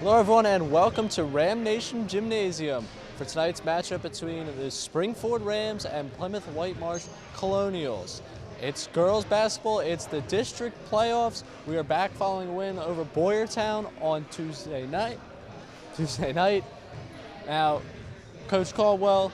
Hello everyone and welcome to Ram Nation Gymnasium for tonight's matchup between the Springford Rams and Plymouth Whitemarsh Colonials. It's girls basketball, it's the district playoffs. We are back following a win over Boyertown on Tuesday night. Now, Coach Caldwell,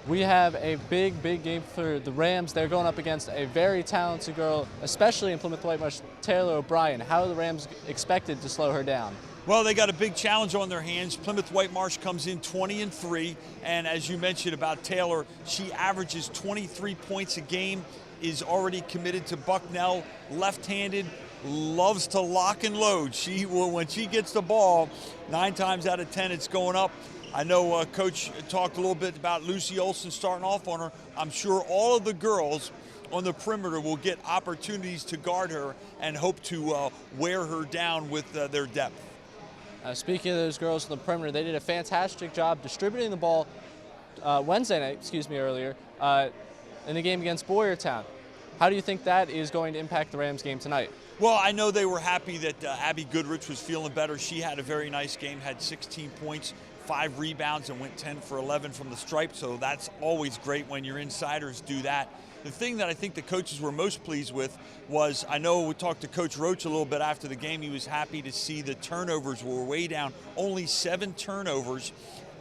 we have a big game for the Rams. They're going up against a very talented girl, especially in Plymouth Whitemarsh, Taylor O'Brien. How are the Rams expected to slow her down? Well, they got a big challenge on their hands. Plymouth Whitemarsh comes in 20-3, and as you mentioned about Taylor, she averages 23 points a game, is already committed to Bucknell, left-handed, loves to lock and load. She will, when she gets the ball, 9 times out of 10 it's going up. I know Coach talked a little bit about Lucy Olson starting off on her. I'm sure all of the girls on the perimeter will get opportunities to guard her and hope to wear her down with their depth. Speaking of those girls on the perimeter, they did a fantastic job distributing the ball Wednesday night, earlier, in the game against Boyertown. How do you think that is going to impact the Rams game tonight? Well, I know they were happy that Abby Goodrich was feeling better. She had a very nice game, had 16 points, 5 rebounds, and went 10 for 11 from the stripe, so that's always great when your insiders do that. The thing that I think the coaches were most pleased with was, I know we talked to Coach Roach a little bit after the game, he was happy to see the turnovers were way down, only 7 turnovers,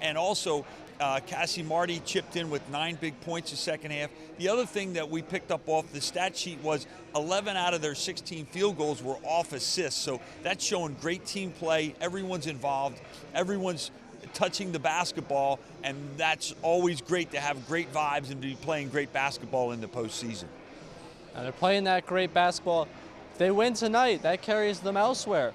and also Cassie Marty chipped in with 9 big points the second half. The other thing that we picked up off the stat sheet was 11 out of their 16 field goals were off assists, so that's showing great team play, everyone's involved, everyone's touching the basketball, and that's always great to have great vibes and be playing great basketball in the postseason. And they're playing that great basketball. If they win tonight, that carries them elsewhere.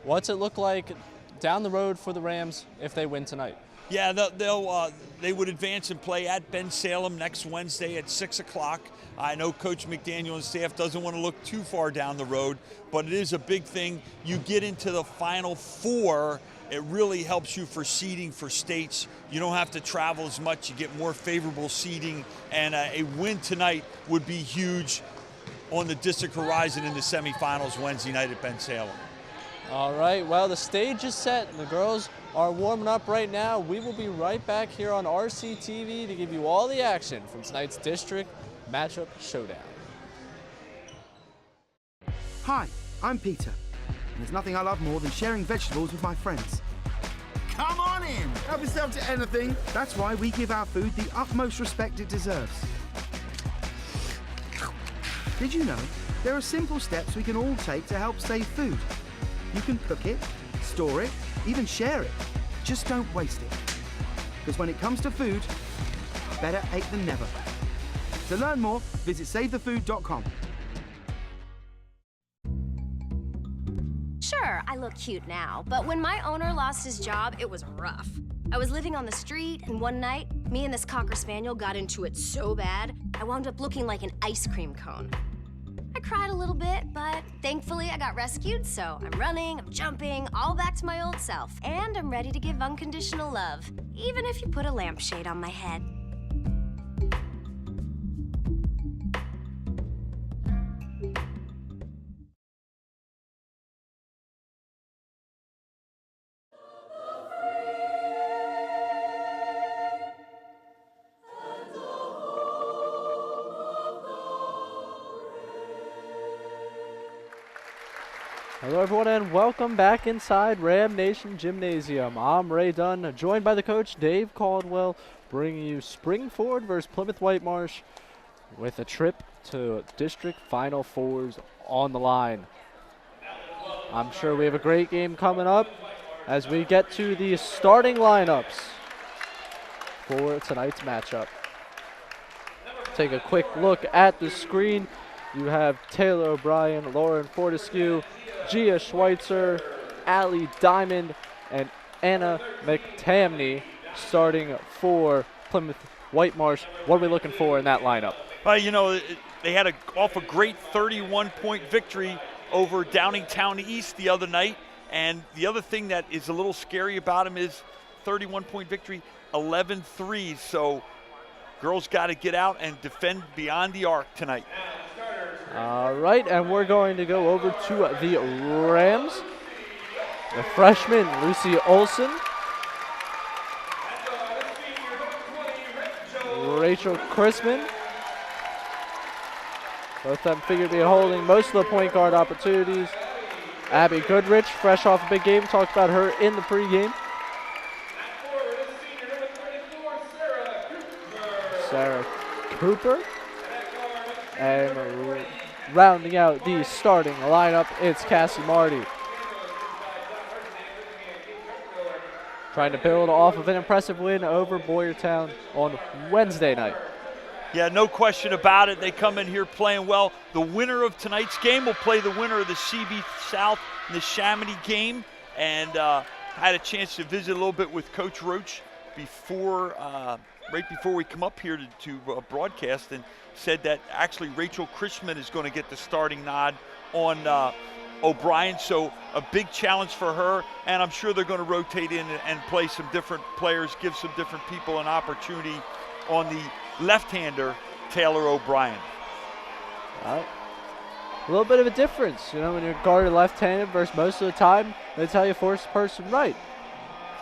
What's it look like down the road for the Rams if they win tonight? Yeah, they would advance and play at Ben Salem next Wednesday at 6 o'clock. I know Coach McDaniel and staff doesn't want to look too far down the road, but it is a big thing. You get into the Final Four, it really helps you for seeding for states. You don't have to travel as much. You get more favorable seeding, and a win tonight would be huge on the district horizon in the semifinals Wednesday night at Ben Salem. All right, well, the stage is set, and the girls are warming up right now. We will be right back here on RCTV to give you all the action from tonight's district matchup showdown. Hi, I'm Peter. And there's nothing I love more than sharing vegetables with my friends. Come on in! Help yourself to anything. That's why we give our food the utmost respect it deserves. Did you know there are simple steps we can all take to help save food? You can cook it, store it, even share it. Just don't waste it. Because when it comes to food, better ate than never. To learn more, visit savethefood.com. Sure, I look cute now, but when my owner lost his job, it was rough. I was living on the street, and one night, me and this Cocker Spaniel got into it so bad, I wound up looking like an ice cream cone. I cried a little bit, but thankfully I got rescued, so I'm running, I'm jumping, all back to my old self, and I'm ready to give unconditional love, even if you put a lampshade on my head. Hello everyone and welcome back inside Ram Nation Gymnasium. I'm Ray Dunn, joined by the coach Dave Caldwell, bringing you Springford versus Plymouth Whitemarsh with a trip to district Final Fours on the line. I'm sure we have a great game coming up as we get to the starting lineups for tonight's matchup. Take a quick look at the screen. You have Taylor O'Brien, Lauren Fortescue, Gia Schweitzer, Allie Diamond, and Anna McTamney starting for Plymouth Whitemarsh. What are we looking for in that lineup? Well, you know, they had a great 31-point victory over Downingtown East the other night, and the other thing that is a little scary about them is 31-point victory, 11 threes, so girls got to get out and defend beyond the arc tonight. All right, and we're going to go over to the Rams. The freshman, Lucy Olson. Rachel Chrisman. Both of them figure to be holding most of the point guard opportunities. Abby Goodrich, fresh off a big game, talked about her in the pregame. Sarah Cooper. And rounding out the starting lineup, it's Cassie Marty. Trying to build off of an impressive win over Boyertown on Wednesday night. Yeah, no question about it. They come in here playing well. The winner of tonight's game will play the winner of the CB South and the Chamonix game. And had a chance to visit a little bit with Coach Roach before, right before we come up here to broadcast, and said that actually Rachel Chrisman is going to get the starting nod on O'Brien. So a big challenge for her, and I'm sure they're going to rotate in and play some different players, give some different people an opportunity on the left-hander, Taylor O'Brien. All right. A little bit of a difference, you know, when you're guarded left-handed versus most of the time, they tell you force the person right.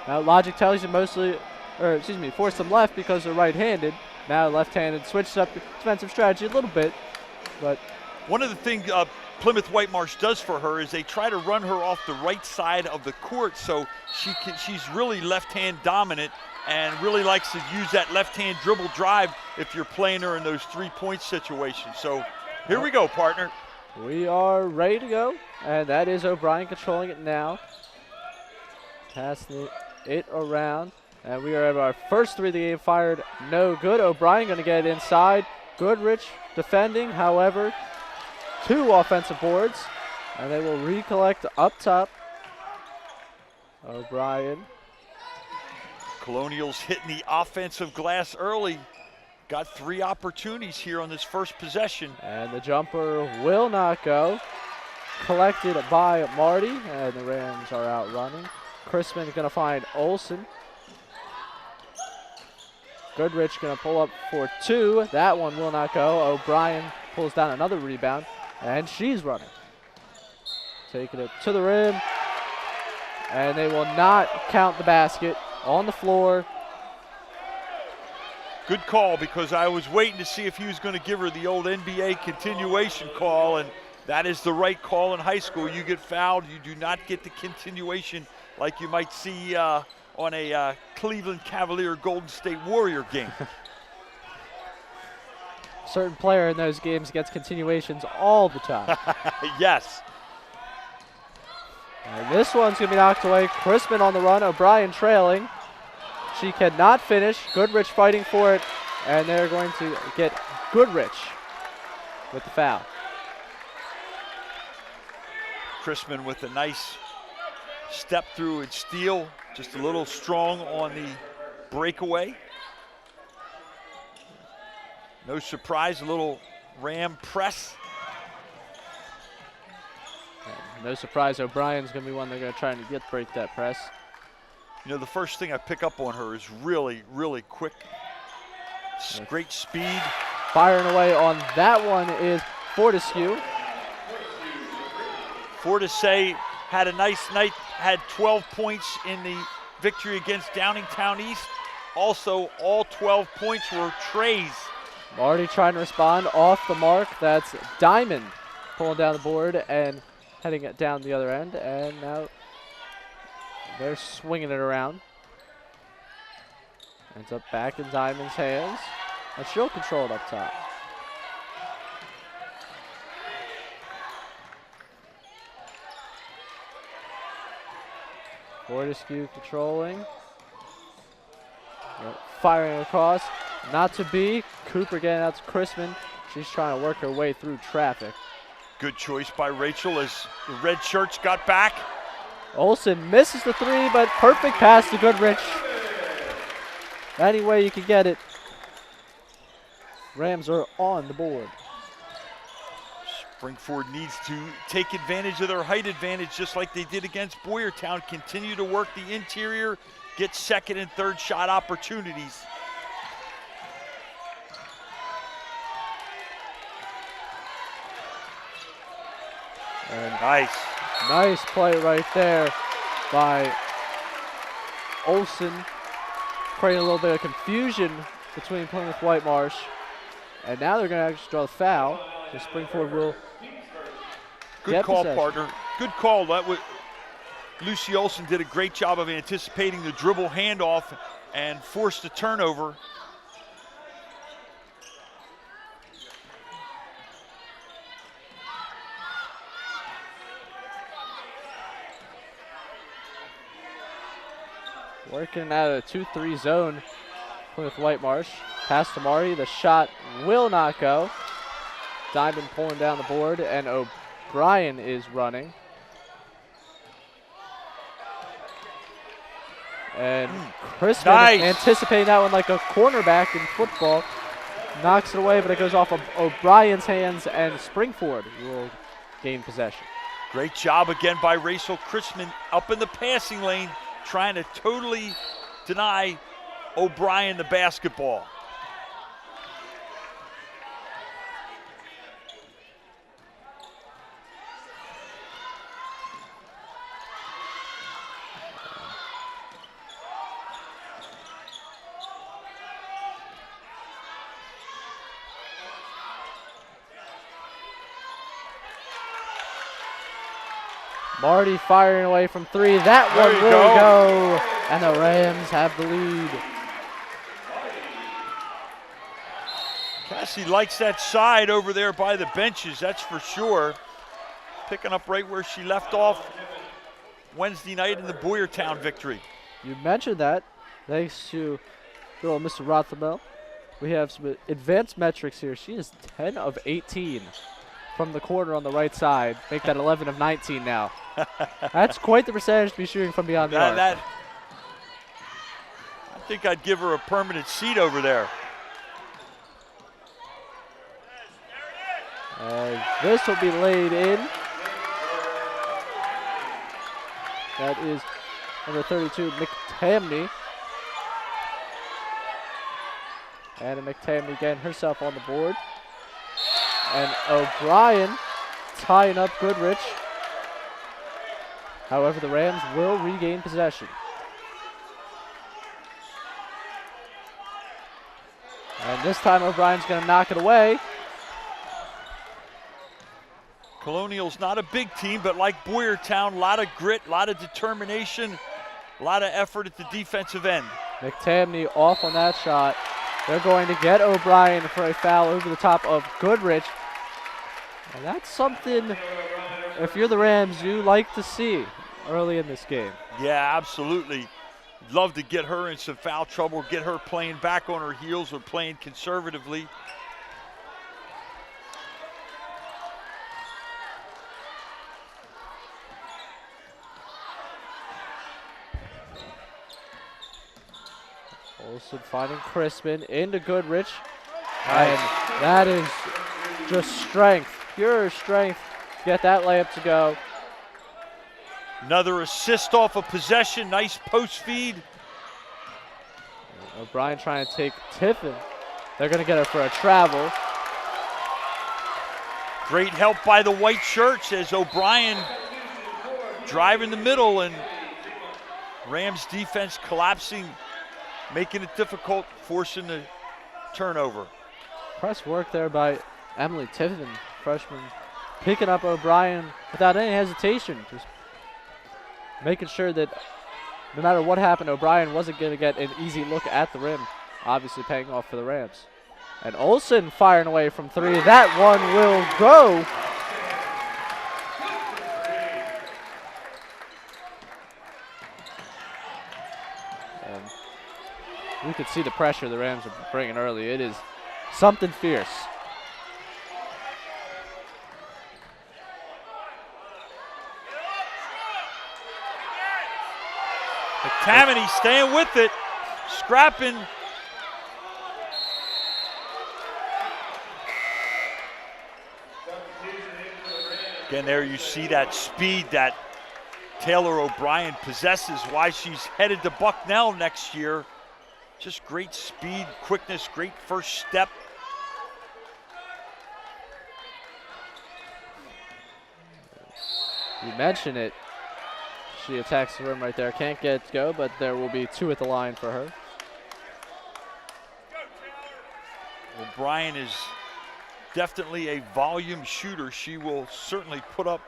Now, logic tells you force them left because they're right-handed. Now, left-handed switches up your defensive strategy a little bit, but one of the things Plymouth Whitemarsh does for her is they try to run her off the right side of the court, so she's really left-hand dominant and really likes to use that left-hand dribble drive if you're playing her in those three-point situations. So here we go, partner. We are ready to go, and that is O'Brien controlling it now. Passing it around, and we are at our first three of the game fired. No good. O'Brien going to get it inside. Goodrich defending, however, 2 offensive boards, and they will recollect up top. O'Brien. Colonials hitting the offensive glass early. Got 3 opportunities here on this first possession. And the jumper will not go. Collected by Marty, and the Rams are out running. Chrisman is going to find Olson. Goodrich going to pull up for 2. That one will not go. O'Brien pulls down another rebound, and she's running. Taking it to the rim, and they will not count the basket on the floor. Good call, because I was waiting to see if he was going to give her the old NBA continuation call, and that is the right call in high school. You get fouled, you do not get the continuation like you might see on a Cleveland Cavalier Golden State Warrior game. Certain player in those games gets continuations all the time. Yes. And this one's going to be knocked away. Chrisman on the run, O'Brien trailing. She cannot finish. Goodrich fighting for it, and they're going to get Goodrich with the foul. Chrisman with a nice step through and steal, just a little strong on the breakaway. No surprise, a little Ram press. And no surprise, O'Brien's going to be one they're going to try and break that press. You know, the first thing I pick up on her is really, really quick. Great speed. Firing away on that one is Fortescue. Fortescue had a nice night, had 12 points in the victory against Downingtown East. Also, all 12 points were Trey's. Marty trying to respond off the mark. That's Diamond pulling down the board and heading it down the other end. And now they're swinging it around. Ends up back in Diamond's hands. And she'll control it up top. Fortescue controlling. Yep, firing across. Not to be. Cooper getting out to Chrisman. She's trying to work her way through traffic. Good choice by Rachel as the red shirts got back. Olson misses the 3, but perfect pass to Goodrich. Any way you can get it. Rams are on the board. Springford needs to take advantage of their height advantage just like they did against Boyertown. Continue to work the interior, get second and third shot opportunities. And nice. Nice play right there by Olsen, creating a little bit of confusion between Plymouth Whitemarsh. And now they're going to actually draw the foul. So Springford will Good call, possession. partner. Good call. Lucy Olsen did a great job of anticipating the dribble handoff and forced the turnover. Working out of a 2-3 zone with Whitemarsh. Pass to Marty. The shot will not go. Diamond pulling down the board, and O'Brien is running. And Crispin, anticipating that one like a cornerback in football, knocks it away, but it goes off of O'Brien's hands, and Springford will gain possession. Great job again by Rachel Crispin up in the passing lane, trying to totally deny O'Brien the basketball. Marty firing away from three. That one will go. And the Rams have the lead. Cassie likes that side over there by the benches, that's for sure. Picking up right where she left off Wednesday night in the Boyertown victory. You mentioned that. Thanks to little Mr. Rothenbell. We have some advanced metrics here. She is 10 of 18 from the corner on the right side. Make that 11 of 19 now. That's quite the percentage to be shooting from beyond the arc. I think I'd give her a permanent seat over there. This will be laid in. That is number 32, McTamney. And McTamney getting herself on the board. And O'Brien tying up Goodrich. However, the Rams will regain possession. And this time O'Brien's going to knock it away. Colonial's not a big team, but like Boyertown, a lot of grit, a lot of determination, a lot of effort at the defensive end. McTamney off on that shot. They're going to get O'Brien for a foul over the top of Goodrich. And that's something, if you're the Rams, you like to see early in this game. Yeah, absolutely. Love to get her in some foul trouble, get her playing back on her heels or playing conservatively. Olsen finding Crispin into Goodrich. And that is just strength, pure strength. Get that layup to go. Another assist off a possession, nice post feed. O'Brien trying to take Tiffin. They're going to get her for a travel. Great help by the white shirts as O'Brien driving the middle and Rams defense collapsing, making it difficult, forcing the turnover. Press work there by Emily Tiffin, freshman, picking up O'Brien without any hesitation. Just making sure that no matter what happened, O'Brien wasn't going to get an easy look at the rim. Obviously paying off for the Rams. And Olsen firing away from three. That one will go. And we could see the pressure the Rams are bringing early. It is something fierce. McTamney staying with it, scrapping. Again, there you see that speed that Taylor O'Brien possesses, why she's headed to Bucknell next year. Just great speed, quickness, great first step. You mentioned it. She attacks the rim right there. Can't get it to go, but there will be 2 at the line for her. O'Brien is definitely a volume shooter. She will certainly put up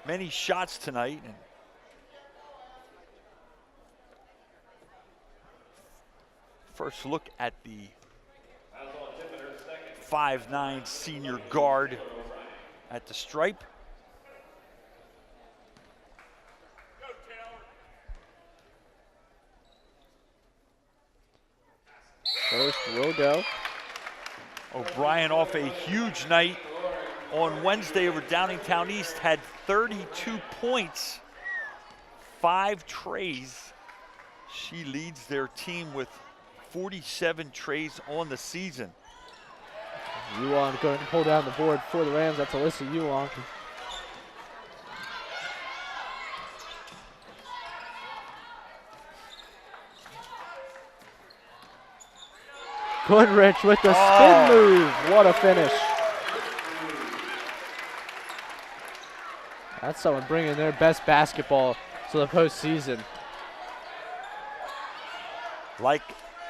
many shots tonight. And first look at the 5'9" senior guard at the stripe. First will go. O'Brien off a huge night on Wednesday over Downingtown East, had 32 points, 5 trays. She leads their team with 47 trays on the season. Yuan going to pull down the board for the Rams. That's Alyssa Yuan. Goodrich with the spin move. What a finish. That's someone bringing their best basketball to the postseason. Like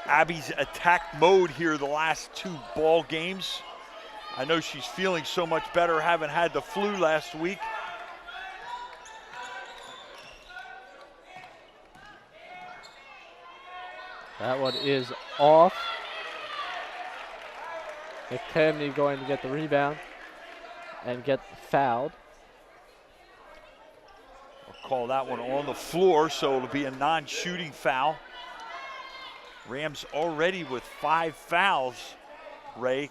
Abby's attack mode here the last 2 ball games. I know she's feeling so much better, having had the flu last week. That one is off. McKemney going to get the rebound and get fouled. We'll call that one on the floor, so it'll be a non-shooting foul. Rams already with 5 fouls, Ray.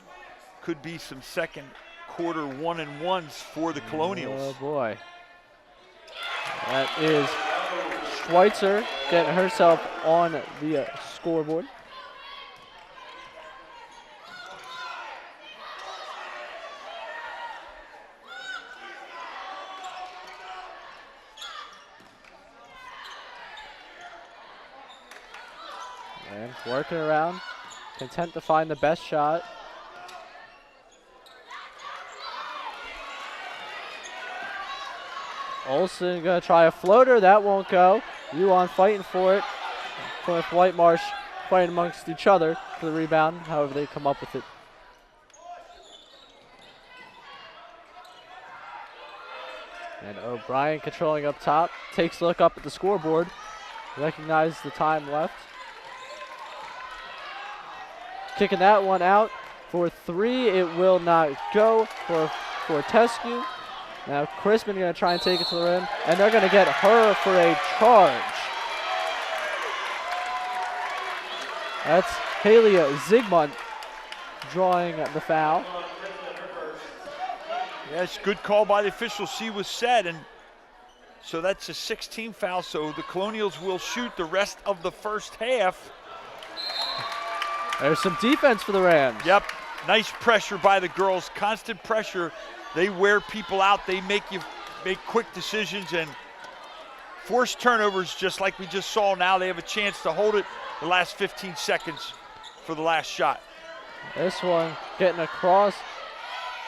Could be some second quarter 1-and-1s for the Colonials. Oh boy. That is Schweitzer getting herself on the scoreboard. And working around, content to find the best shot. Olsen gonna try a floater, that won't go. Yuan fighting for it. Plymouth Whitemarsh fighting amongst each other for the rebound, however they come up with it. And O'Brien controlling up top, takes a look up at the scoreboard, recognizes the time left. Kicking that one out for 3, it will not go for Tescu. Now Crispin gonna try and take it to the rim, and they're gonna get her for a charge. That's Haley Zygmunt drawing the foul. Yes, good call by the official. She was set, and so that's a 16 foul, so the Colonials will shoot the rest of the first half. There's some defense for the Rams. Yep, nice pressure by the girls, constant pressure. They wear people out, they make you make quick decisions and force turnovers just like we just saw. Now they have a chance to hold it the last 15 seconds for the last shot. This one getting across,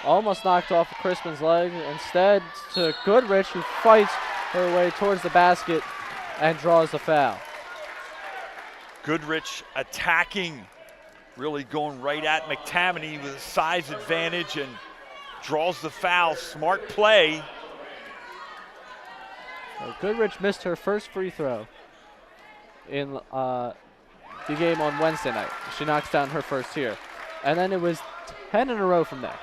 almost knocked off of Crispin's leg. Instead to Goodrich, who fights her way towards the basket and draws the foul. Goodrich attacking, really going right at McTamaney with a size advantage and draws the foul. Smart play. So Goodrich missed her first free throw in the game on Wednesday night. She knocks down her first here. And then it was 10 in a row from there.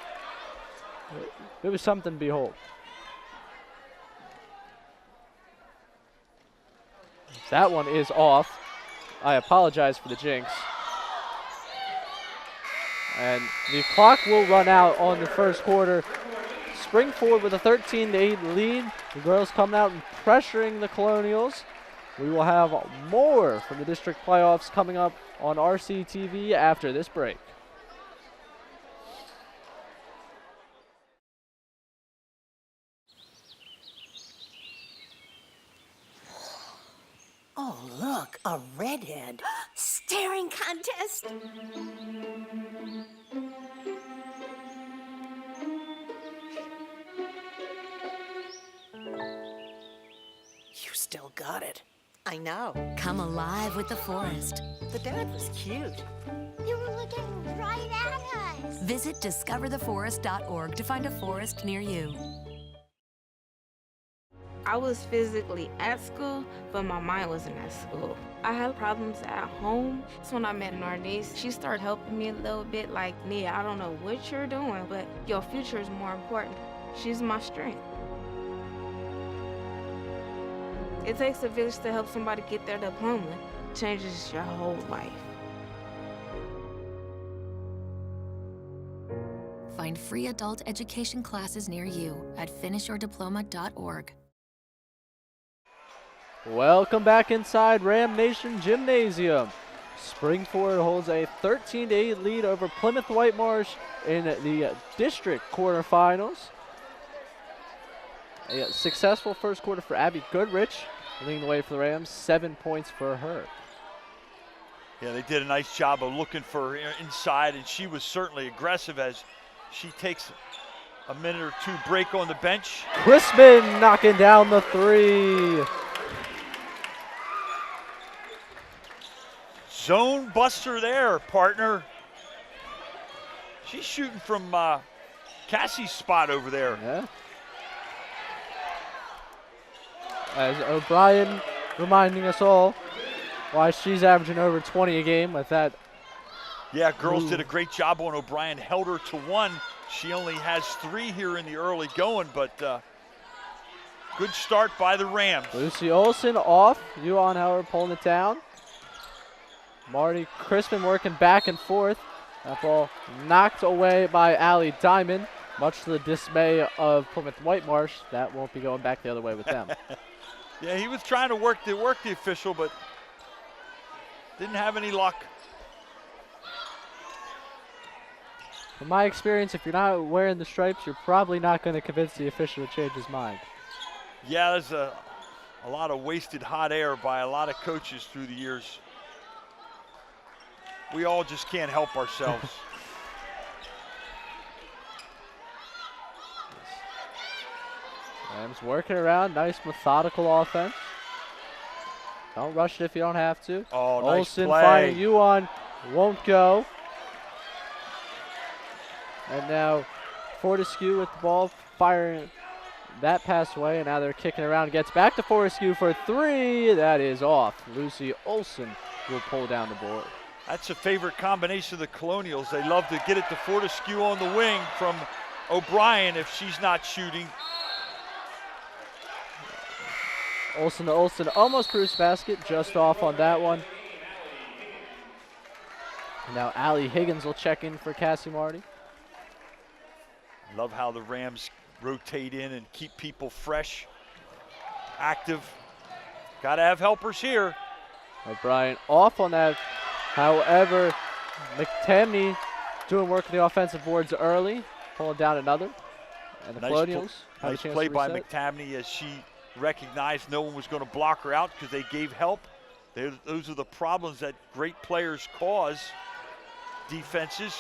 It was something to behold. That one is off. I apologize for the jinx. And the clock will run out on the first quarter. Springford with a 13-8 lead. The girls coming out and pressuring the Colonials. We will have more from the district playoffs coming up on RCTV after this break. Oh, look, a redhead. Staring contest. You still got it. I know. Come alive with the forest. The dad was cute. You were looking right at us. Visit discovertheforest.org to find a forest near you. I was physically at school, but my mind wasn't at school. I had problems at home. That's when I met Narnese. She started helping me a little bit, like, Nia, I don't know what you're doing, but your future is more important. She's my strength. It takes a village to help somebody get their diploma. It changes your whole life. Find free adult education classes near you at finishyourdiploma.org. Welcome back inside Ram Nation Gymnasium. Springford holds a 13-8 lead over Plymouth Whitemarsh in the district quarterfinals. A successful first quarter for Abby Goodrich, leading the way for the Rams, 7 points for her. Yeah, they did a nice job of looking for her inside, and she was certainly aggressive as she takes a minute or two break on the bench. Crispin knocking down the three. Zone buster there, partner. She's shooting from Cassie's spot over there. Yeah. As O'Brien reminding us all why she's averaging over 20 a game with that. Yeah, girls did a great job on O'Brien, held her to 1. She only has 3 here in the early going, but good start by the Rams. Lucy Olson off, Yuan Howard pulling it down. Marty Crispin working back and forth. That ball knocked away by Allie Diamond, much to the dismay of Plymouth Whitemarsh. That won't be going back the other way with them. Yeah, he was trying to work the official, but didn't have any luck. From my experience, if you're not wearing the stripes, you're probably not going to convince the official to change his mind. Yeah, there's a lot of wasted hot air by a lot of coaches through the years. We all just can't help ourselves. Rams working around, nice methodical offense. Don't rush it if you don't have to. Oh, nice Olsen play. finding Yuan, won't go. And now Fortescue with the ball, firing that pass away, and now they're kicking around. Gets back to Fortescue for 3. That is off. Lucy Olsen will pull down the board. That's a favorite combination of the Colonials. They love to get it to Fortescue on the wing from O'Brien if she's not shooting. Olsen to Olsen, almost cruise basket, just off on that one. Now Allie Higgins will check in for Cassie Marty. Love how the Rams rotate in and keep people fresh, active. Got to have helpers here. O'Brien off on that. However, McTamney doing work on the offensive boards early, pulling down another. And the Colonials have a Nice chance play to by reset. McTamney as she recognized no one was going to block her out because they gave help. Those are the problems that great players cause defenses.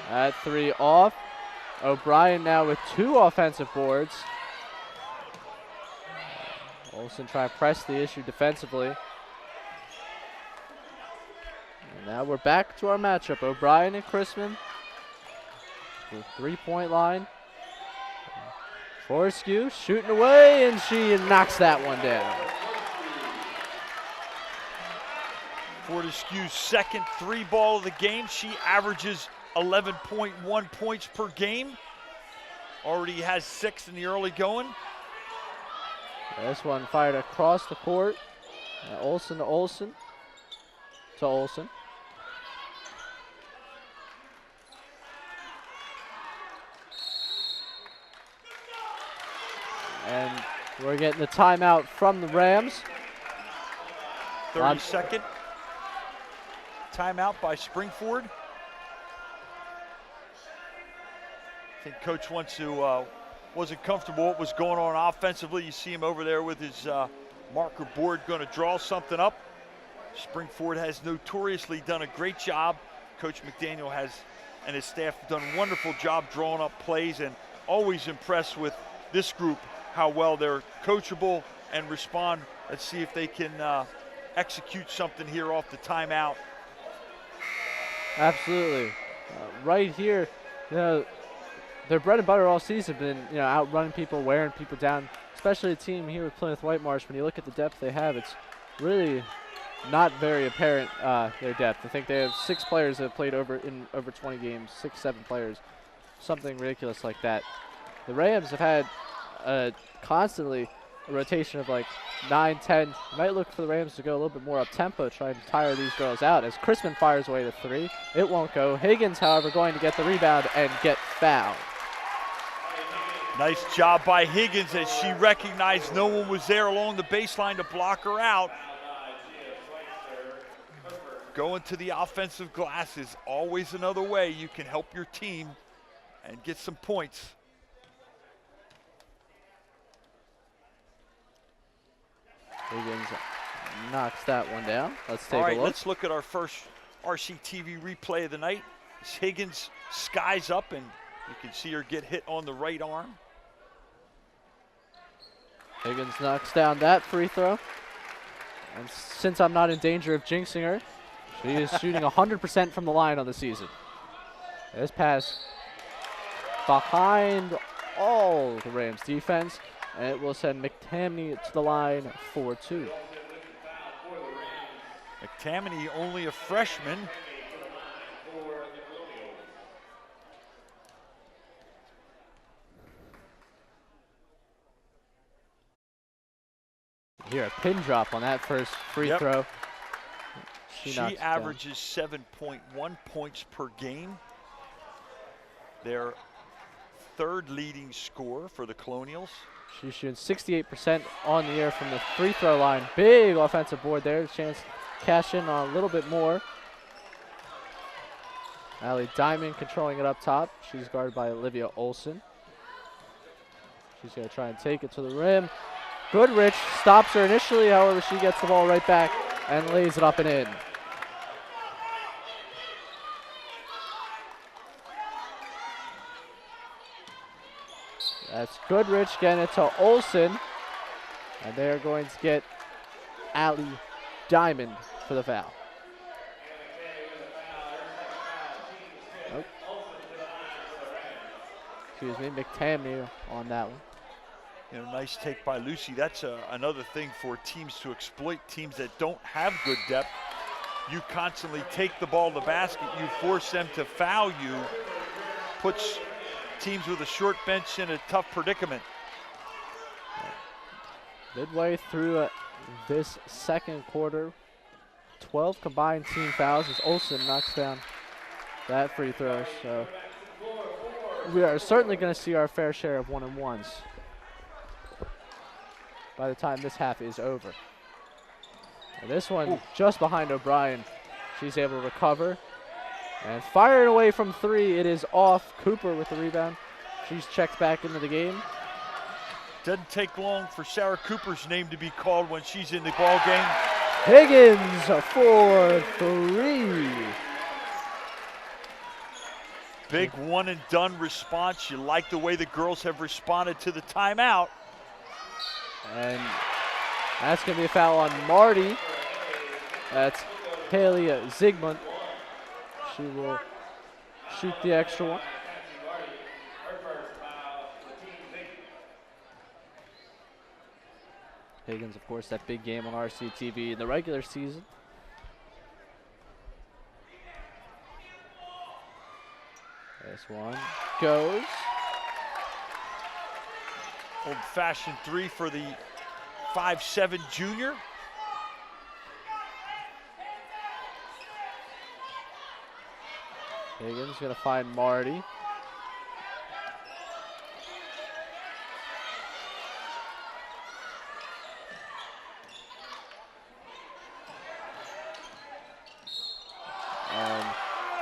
At 3 off. O'Brien now with 2 offensive boards. Olsen trying to press the issue defensively. And now we're back to our matchup. O'Brien and Crispin. The 3-point line. Fortescue shooting away, and she knocks that one down. Fortescue's second 3-ball of the game. She averages 11.1 points per game. Already has 6 in the early going. This one fired across the court. Olsen to Olsen. To Olsen. And we're getting the timeout from the Rams. 30-second timeout by Springford. I think coach wants to, wasn't comfortable what was going on offensively. You see him over there with his marker board going to draw something up. Springford has notoriously done a great job. Coach McDaniel and his staff have done a wonderful job drawing up plays, and always impressed with this group, how well they're coachable, and respond. Let's see if they can execute something here off the timeout. Absolutely. Right here, their bread and butter all season have been, outrunning people, wearing people down, especially a team here with Plymouth Whitemarsh. When you look at the depth they have, it's really not very apparent, their depth. I think they have 6 players that have played over 20 games, 6, 7 players, something ridiculous like that. The Rams have had constantly a rotation of like 9, 10. You might look for the Rams to go a little bit more up-tempo, try and tire these girls out. As Crispin fires away to 3, it won't go. Higgins, however, going to get the rebound and get fouled. Nice job by Higgins as she recognized no one was there along the baseline to block her out. Going to the offensive glass is always another way you can help your team and get some points. Higgins knocks that one down. Let's take a look. All right, let's look at our first RCTV replay of the night. As Higgins skies up, and you can see her get hit on the right arm. Higgins knocks down that free throw. And since I'm not in danger of jinxing her, she is shooting 100% from the line on the season. This pass behind all the Rams defense, and it will send McTamney to the line for 2. McTamney, only a freshman. Here, a pin drop on that first free throw. She averages 7.1 points per game. Their 3rd leading scorer for the Colonials. She's shooting 68% on the air from the free throw line. Big offensive board there. A chance to cash in on a little bit more. Allie Diamond controlling it up top. She's guarded by Olivia Olson. She's going to try and take it to the rim. Goodrich stops her initially, however, she gets the ball right back and lays it up and in. That's Goodrich getting it to Olson. And they're going to get Allie Diamond for the foul. Oh. Excuse me, McTamney on that one. Nice take by Lucy. That's another thing for teams to exploit, teams that don't have good depth. You constantly take the ball to the basket, you force them to foul you, puts teams with a short bench in a tough predicament. Midway through this second quarter, 12 combined team fouls as Olsen knocks down that free throw. So we are certainly going to see our fair share of 1-and-1s by the time this half is over. And this one just behind O'Brien. She's able to recover and firing away from 3. It is off. Cooper with the rebound. She's checked back into the game. Doesn't take long for Sarah Cooper's name to be called when she's in the ball game. Higgins for 3. Big one and done response. You like the way the girls have responded to the timeout. And that's going to be a foul on Marty. That's Haley Zygmunt. She will shoot the extra one. Higgins, of course, that big game on RCTV in the regular season. This one goes. Old-fashioned 3 for the 5'7" junior. Higgins going to find Marty. And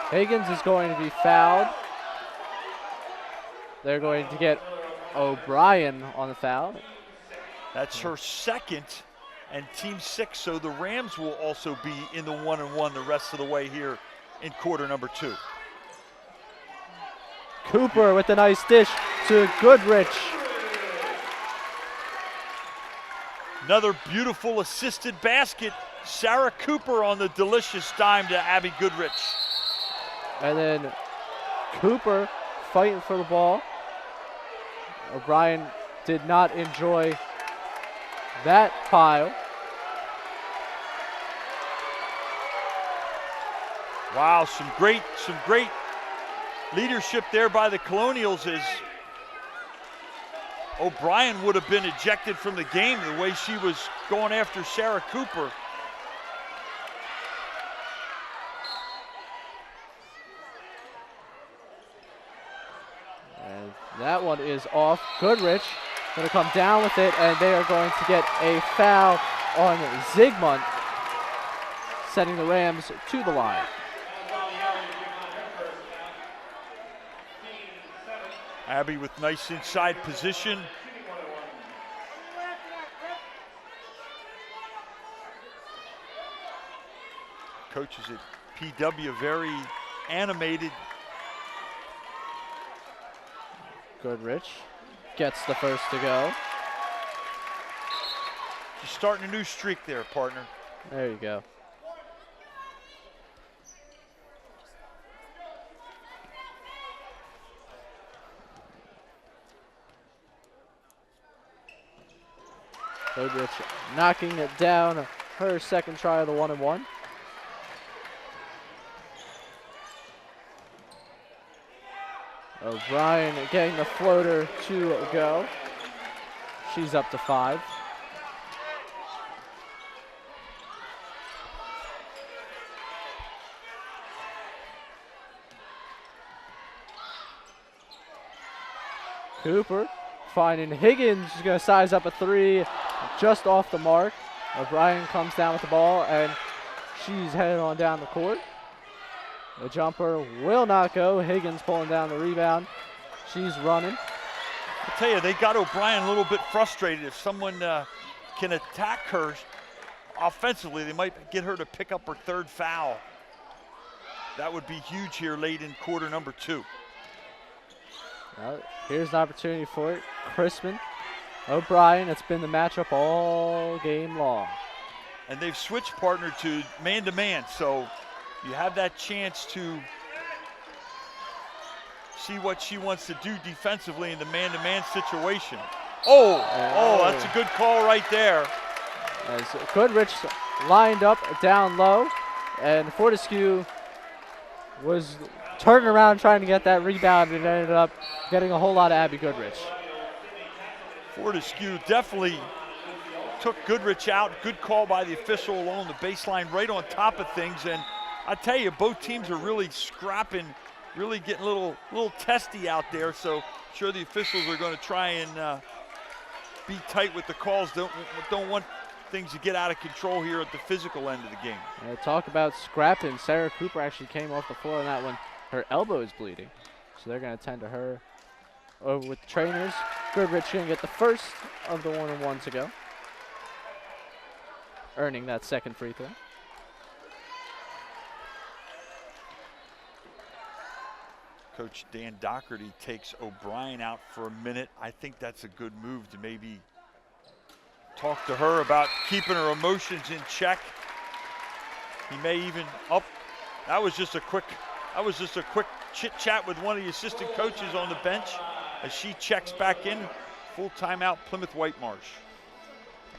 Higgins is going to be fouled. They're going to get O'Brien on the foul. That's her second and team 6, so the Rams will also be in the 1-and-1 the rest of the way here in quarter number 2. Cooper with a nice dish to Goodrich. Another beautiful assisted basket. Sarah Cooper on the delicious dime to Abby Goodrich. And then Cooper fighting for the ball. O'Brien did not enjoy that pile. Wow, some great leadership there by the Colonials as O'Brien would have been ejected from the game the way she was going after Sarah Cooper. And that one is off. Goodrich going to come down with it, and they are going to get a foul on Zygmunt, sending the Rams to the line. Abby with nice inside position. Coaches at PW very animated. Goodrich gets the first to go. She's starting a new streak there, partner. There you go. Goodrich knocking it down, her second try of the 1-and-1. O'Brien getting the floater to go. She's up to 5. Cooper finding Higgins. She's going to size up a 3 just off the mark. O'Brien comes down with the ball, and she's headed on down the court. The jumper will not go. Higgins pulling down the rebound. She's running. I tell you, they got O'Brien a little bit frustrated. If someone can attack her offensively, they might get her to pick up her 3rd foul. That would be huge here late in quarter number 2. Well, here's an opportunity for it. Crispin, O'Brien, it's been the matchup all game long. And they've switched partner to man-to-man, so you have that chance to see what she wants to do defensively in the man-to-man situation. Oh, that's a good call right there. As Goodrich lined up down low, and Fortescue was turning around trying to get that rebound and ended up getting a whole lot of Abby Goodrich. Fortescue definitely took Goodrich out. Good call by the official along the baseline, right on top of things. And I tell you, both teams are really scrapping, really getting a little testy out there. So sure the officials are going to try and be tight with the calls. Don't want things to get out of control here at the physical end of the game. Talk about scrapping. Sarah Cooper actually came off the floor on that one. Her elbow is bleeding, so they're going to tend to her. Over with the trainers. Goodrich going to get the first of the 1-and-1 to go, earning that second free throw. Coach Dan Doherty takes O'Brien out for a minute. I think that's a good move to maybe talk to her about keeping her emotions in check. He may even that was just a quick chit chat with one of the assistant coaches on the bench as she checks back in. Full timeout, Plymouth Whitemarsh.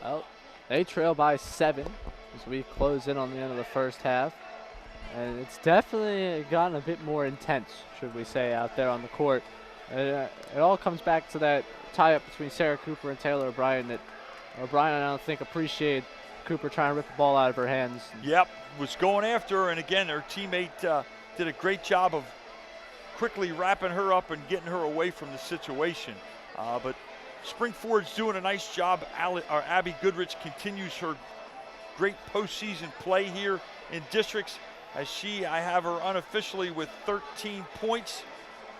Well, they trail by 7 as we close in on the end of the first half. And it's definitely gotten a bit more intense, should we say, out there on the court. It all comes back to that tie-up between Sarah Cooper and Taylor O'Brien that O'Brien, I don't think, appreciated Cooper trying to rip the ball out of her hands. Yep, was going after her, and again, her teammate did a great job of quickly wrapping her up and getting her away from the situation. But Springford's doing a nice job. Abby Goodrich continues her great postseason play here in districts. As I have her unofficially with 13 points.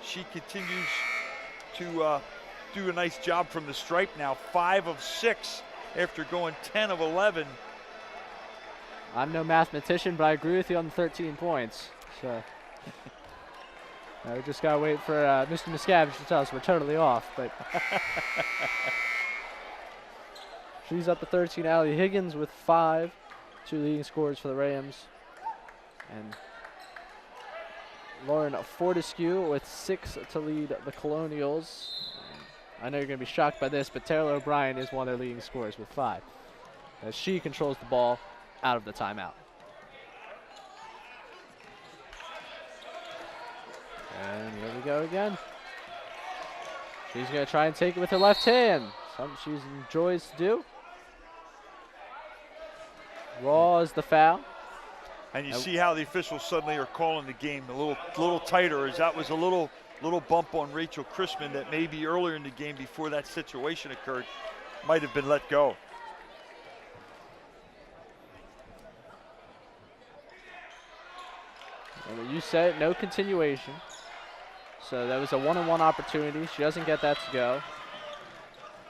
She continues to do a nice job from the stripe now. 5 of 6 after going 10 of 11. I'm no mathematician, but I agree with you on the 13 points. So we just got to wait for Mr. Miscavige to tell us we're totally off. But She's up to 13. Allie Higgins with 5. 2 leading scorers for the Rams. And Lauren Fortescue with 6 to lead the Colonials. I know you're going to be shocked by this, but Taylor O'Brien is one of their leading scorers with 5, as she controls the ball out of the timeout. And here we go again. She's going to try and take it with her left hand, something she enjoys to do. Raw is the foul. And you see how the officials suddenly are calling the game a little tighter, as that was a little bump on Rachel Chrisman that maybe earlier in the game before that situation occurred might have been let go. And you said no continuation. So that was a one-on-one opportunity. She doesn't get that to go.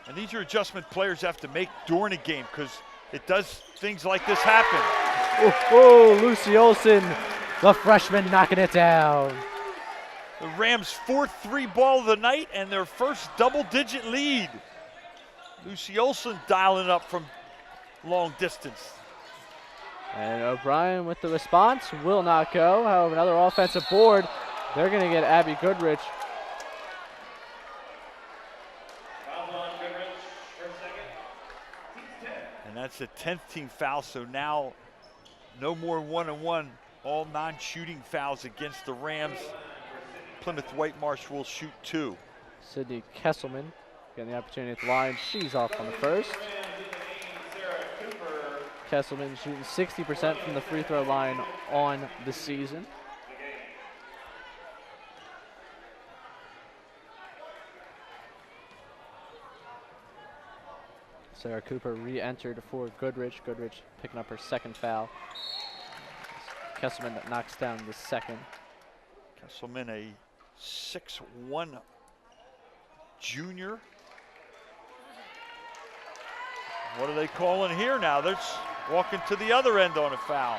And these are adjustment players have to make during a game, because it does things like this happen. Oh, Lucy Olson, the freshman, knocking it down. The Rams' 4th 3-ball of the night and their first double-digit lead. Lucy Olson dialing up from long distance. And O'Brien with the response will not go. However, another offensive board. They're going to get Abby Goodrich. And that's a 10th team foul, so now no more one-on-one, all non-shooting fouls against the Rams. Plymouth Whitemarsh will shoot 2. Sydney Kesselman getting the opportunity at the line. She's off on the first. Kesselman shooting 60% from the free throw line on the season. Sarah Cooper re-entered for Goodrich. Goodrich picking up her 2nd foul. Kesselman knocks down the 2nd. Kesselman, a 6'1" junior. What are they calling here now? They're walking to the other end on a foul.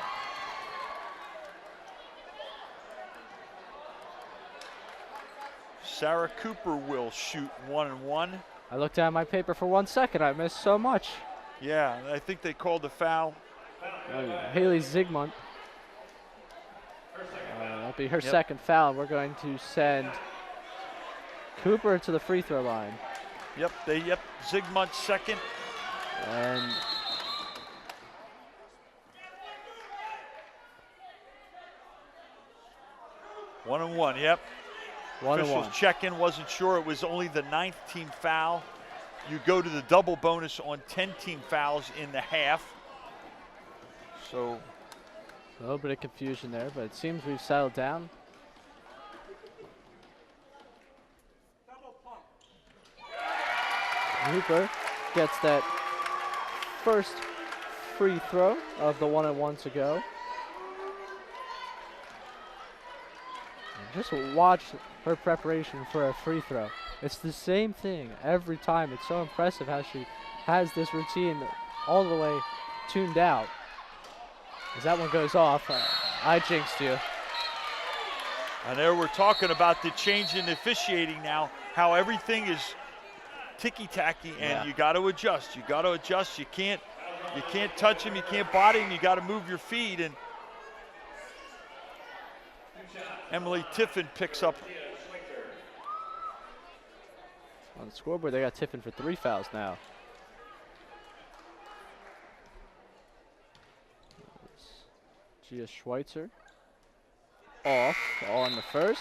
Sarah Cooper will shoot 1-1. I looked down my paper for 1 second. I missed so much. Yeah, I think they called the foul. Haley Zygmunt. That'll be her 2nd foul. We're going to send Cooper to the free throw line. Yep, Zygmunt 2nd. And one-on-one, yep. Officials 1-1. check-in, wasn't sure. It was only the 9th team foul. You go to the double bonus on 10 team fouls in the half. So a little bit of confusion there, but it seems we've settled down. Cooper gets that first free throw of the 1-on-1 to go. And just watch her preparation for a free throw. It's the same thing every time. It's so impressive how she has this routine all the way tuned out. As that one goes off, I jinxed you. And there we're talking about the change in officiating now, how everything is ticky-tacky, and you got to adjust. You got to adjust. You can't touch him. You can't body him. You got to move your feet. And Emily Tiffin picks up. On the scoreboard, they got Tiffin for 3 fouls now. Gia Schweitzer off on the first.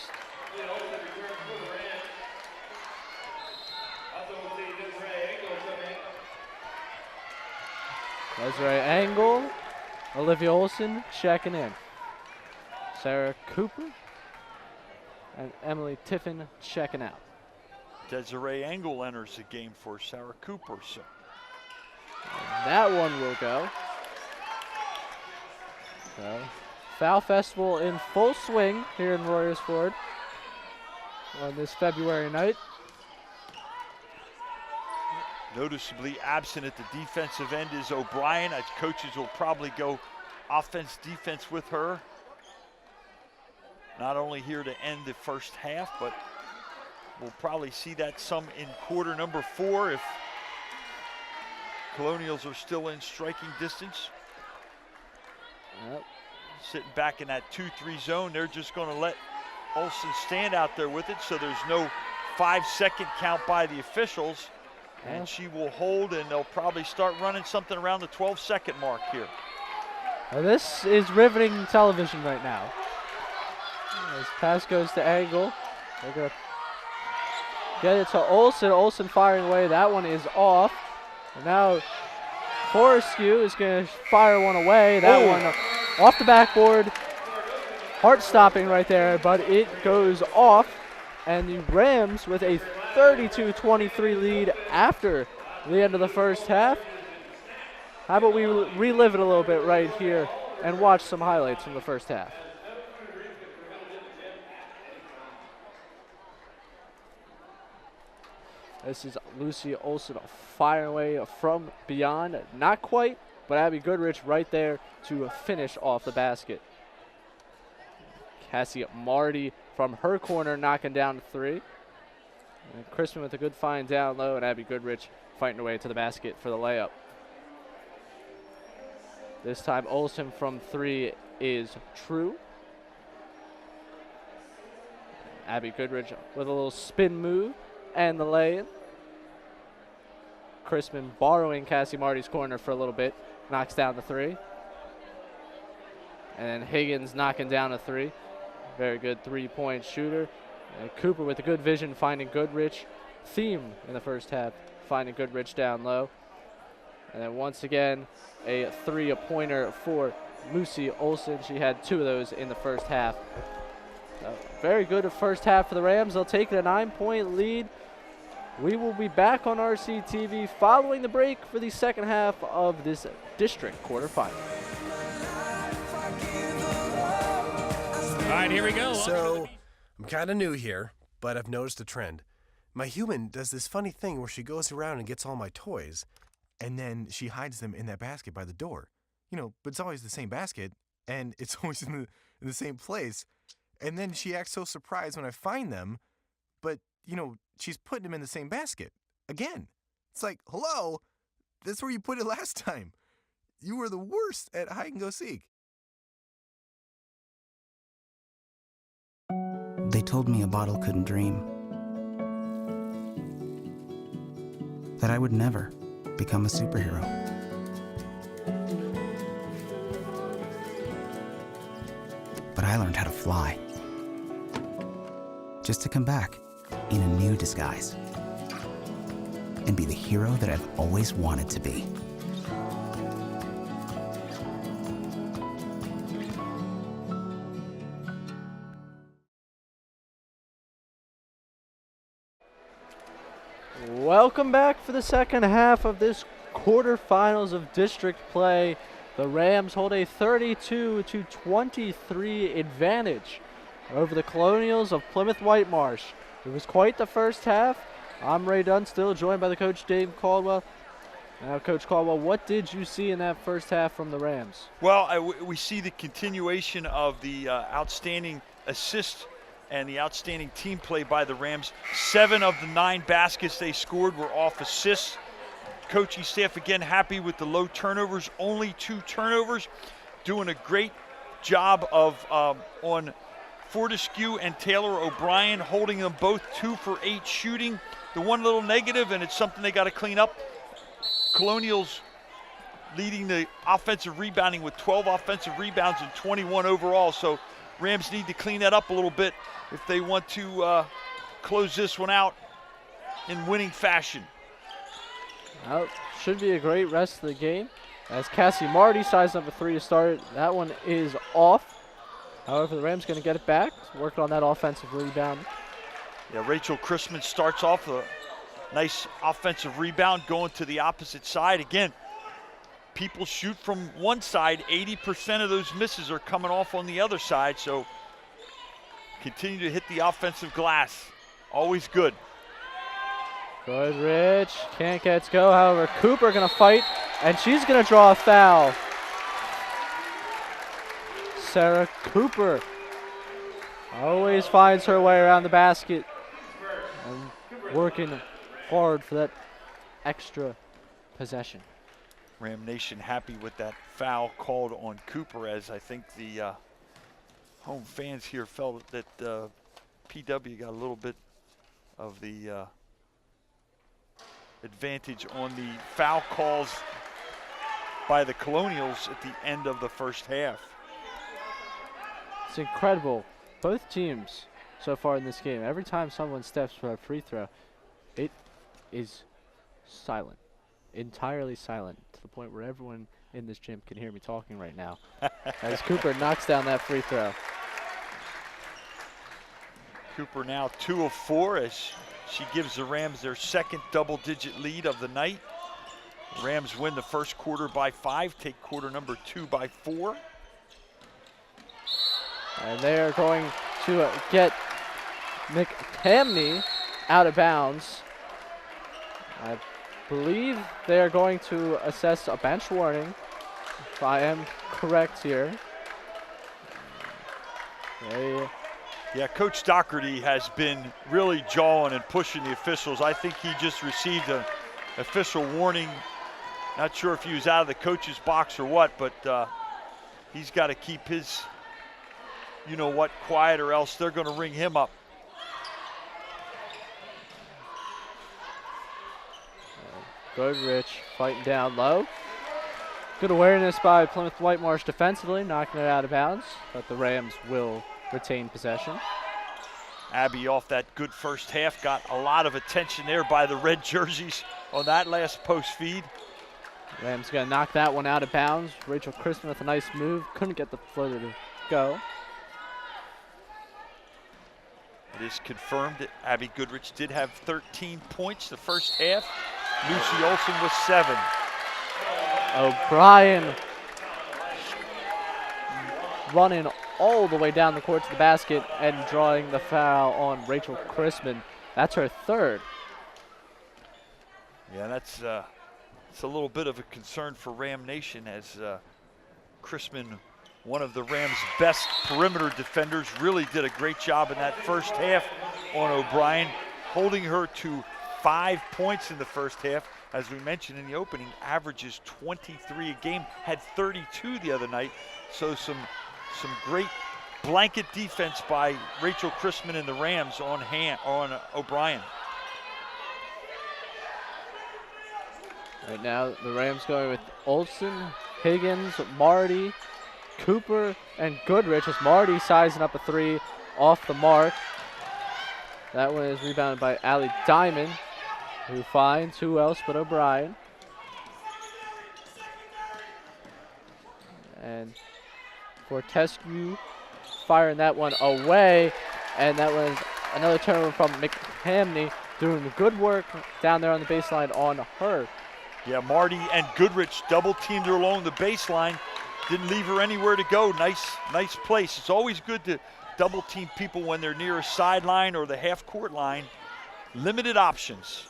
Desiree Angle, Olivia Olson checking in. Sarah Cooper and Emily Tiffin checking out. Desiree Angle enters the game for Sarah Cooper. So and that one will go. So, Foul Festival in full swing here in Royersford on this February night. Noticeably absent at the defensive end is O'Brien. As coaches will probably go offense, defense with her. Not only here to end the first half, but we'll probably see that some in quarter number 4 if Colonials are still in striking distance. Yep. Sitting back in that 2-3 zone. They're just going to let Olsen stand out there with it, so there's no 5-second count by the officials. And she will hold, and they'll probably start running something around the 12-second mark here. Now this is riveting television right now. As pass goes to Angle. They're going to get it to Olsen. Olsen firing away. That one is off. And now Forrescue is going to fire one away. That one off the backboard. Heart stopping right there, but it goes off. And the Rams with a 32-23 lead after the end of the first half. How about we relive it a little bit right here and watch some highlights from the first half. This is Lucy Olsen firing away from beyond. Not quite, but Abby Goodrich right there to finish off the basket. Cassie Marty from her corner knocking down 3. And Crispin with a good find down low, and Abby Goodrich fighting her way to the basket for the layup. This time Olsen from 3 is true. Abby Goodrich with a little spin move and the lay-in. Crispin borrowing Cassie Marty's corner for a little bit, knocks down the 3. And then Higgins knocking down a 3. Very good three-point shooter. And Cooper with a good vision finding Goodrich. Theme in the first half, finding Goodrich down low. And then once again, a three-pointer for Lucy Olsen. She had 2 of those in the first half. Very good first half for the Rams. They'll take a 9-point lead. We will be back on RCTV following the break for the second half of this district quarterfinal. All right, here we go. So, I'm kind of new here, but I've noticed a trend. My human does this funny thing where she goes around and gets all my toys, and then she hides them in that basket by the door. You know, but it's always the same basket, and it's always in the same place. And then she acts so surprised when I find them, but, you know, she's putting them in the same basket again. It's like, hello, that's where you put it last time. You were the worst at hide and go seek. They told me a bottle couldn't dream. That I would never become a superhero. But I learned how to fly. Just to come back in a new disguise. And be the hero that I've always wanted to be. Welcome back for the second half of this quarterfinals of district play. The Rams hold a 32-23 advantage over the Colonials of Plymouth Whitemarsh. It was quite the first half. I'm Ray Dunn, still joined by the coach Dave Caldwell. Now, Coach Caldwell, what did you see in that first half from the Rams? Well, we see the continuation of the outstanding assist and the outstanding team play by the Rams. 7 of the 9 baskets they scored were off assists. Coaching staff, again, happy with the low turnovers, only 2 turnovers. Doing a great job of on Fortescue and Taylor O'Brien, holding them both 2 for 8 shooting. The one little negative, and it's something they got to clean up, Colonials leading the offensive rebounding with 12 offensive rebounds and 21 overall. So Rams need to clean that up a little bit if they want to close this one out in winning fashion. Well, should be a great rest of the game. As Cassie Marty sized up a 3 to start, that one is off. However, the Rams going to get it back, working on that offensive rebound. Yeah, Rachel Chrisman starts off a nice offensive rebound going to the opposite side. Again, people shoot from one side, 80% of those misses are coming off on the other side, so continue to hit the offensive glass. Always good. Goodrich can't get it to go. However, Cooper going to fight, and she's going to draw a foul. Sarah Cooper always finds her way around the basket and working hard for that extra possession. Ram Nation happy with that foul called on Cooper, as I think the home fans here felt that PW got a little bit of the advantage on the foul calls by the Colonials at the end of the first half. It's incredible. Both teams so far in this game, every time someone steps for a free throw, it is silent, entirely silent, to the point where everyone in this gym can hear me talking right now as Cooper knocks down that free throw. Cooper now 2 of 4 as she gives the Rams their second double-digit lead of the night. Rams win the first quarter by 5, take quarter number 2 by 4. And they are going to get McCamney out of bounds. I believe they are going to assess a bench warning, if I am correct here. Yeah, Coach Doherty has been really jawing and pushing the officials. I think he just received an official warning. Not sure if he was out of the coach's box or what, but he's got to keep his you-know-what quiet, or else they're going to ring him up. Goodrich fighting down low. Good awareness by Plymouth Whitemarsh defensively, knocking it out of bounds, but the Rams will retain possession. Abby off that good first half, got a lot of attention there by the red jerseys on that last post feed. Rams gonna knock that one out of bounds. Rachel Crispin with a nice move, couldn't get the floater to go. It is confirmed that Abby Goodrich did have 13 points the first half. Lucy Olson with 7. O'Brien running all the way down the court to the basket and drawing the foul on Rachel Crispin. That's her third. Yeah, it's a little bit of a concern for Ram Nation, as Crispin, one of the Rams' best perimeter defenders, really did a great job in that first half on O'Brien, holding her to 5 points in the first half. As we mentioned in the opening, averages 23 a game, had 32 the other night. So some great blanket defense by Rachel Crispin and the Rams on O'Brien. Right now, the Rams going with Olsen, Higgins, Marty, Cooper, and Goodrich, as Marty sizing up a 3 off the mark. That one is rebounded by Allie Diamond, who finds who else but O'Brien. And Fortescue firing that one away, and that was another turnover from McCamney, doing good work down there on the baseline on her. Yeah, Marty and Goodrich double teamed her along the baseline. Didn't leave her anywhere to go. Nice place. It's always good to double team people when they're near a sideline or the half court line. Limited options.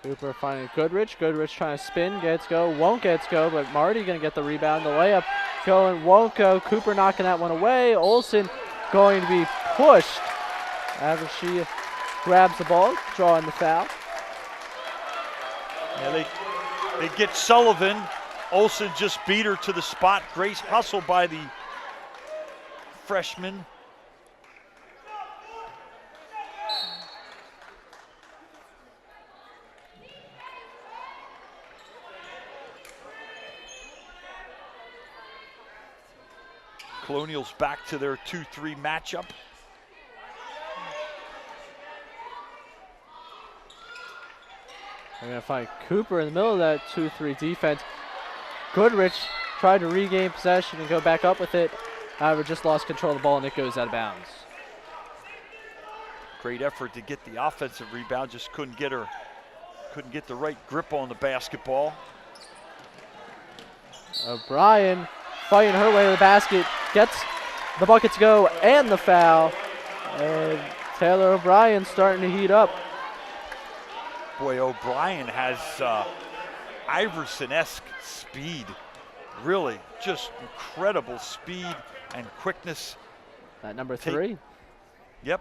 Cooper finding Goodrich. Goodrich trying to spin, gets go, won't get go, but Marty gonna get the rebound. The layup going, won't go. Cooper knocking that one away. Olsen going to be pushed after she grabs the ball, drawing the foul. Yeah, they get Sullivan. Olsen just beat her to the spot. Great hustle by the freshman. Colonials back to their 2-3 matchup. They're going to find Cooper in the middle of that 2-3 defense. Goodrich tried to regain possession and go back up with it. However, just lost control of the ball and it goes out of bounds. Great effort to get the offensive rebound, just couldn't get the right grip on the basketball. O'Brien fighting her way to the basket, gets the bucket to go and the foul. And Taylor O'Brien starting to heat up. Boy, O'Brien has Iverson-esque speed. Really, just incredible speed and quickness. That number 3. Yep.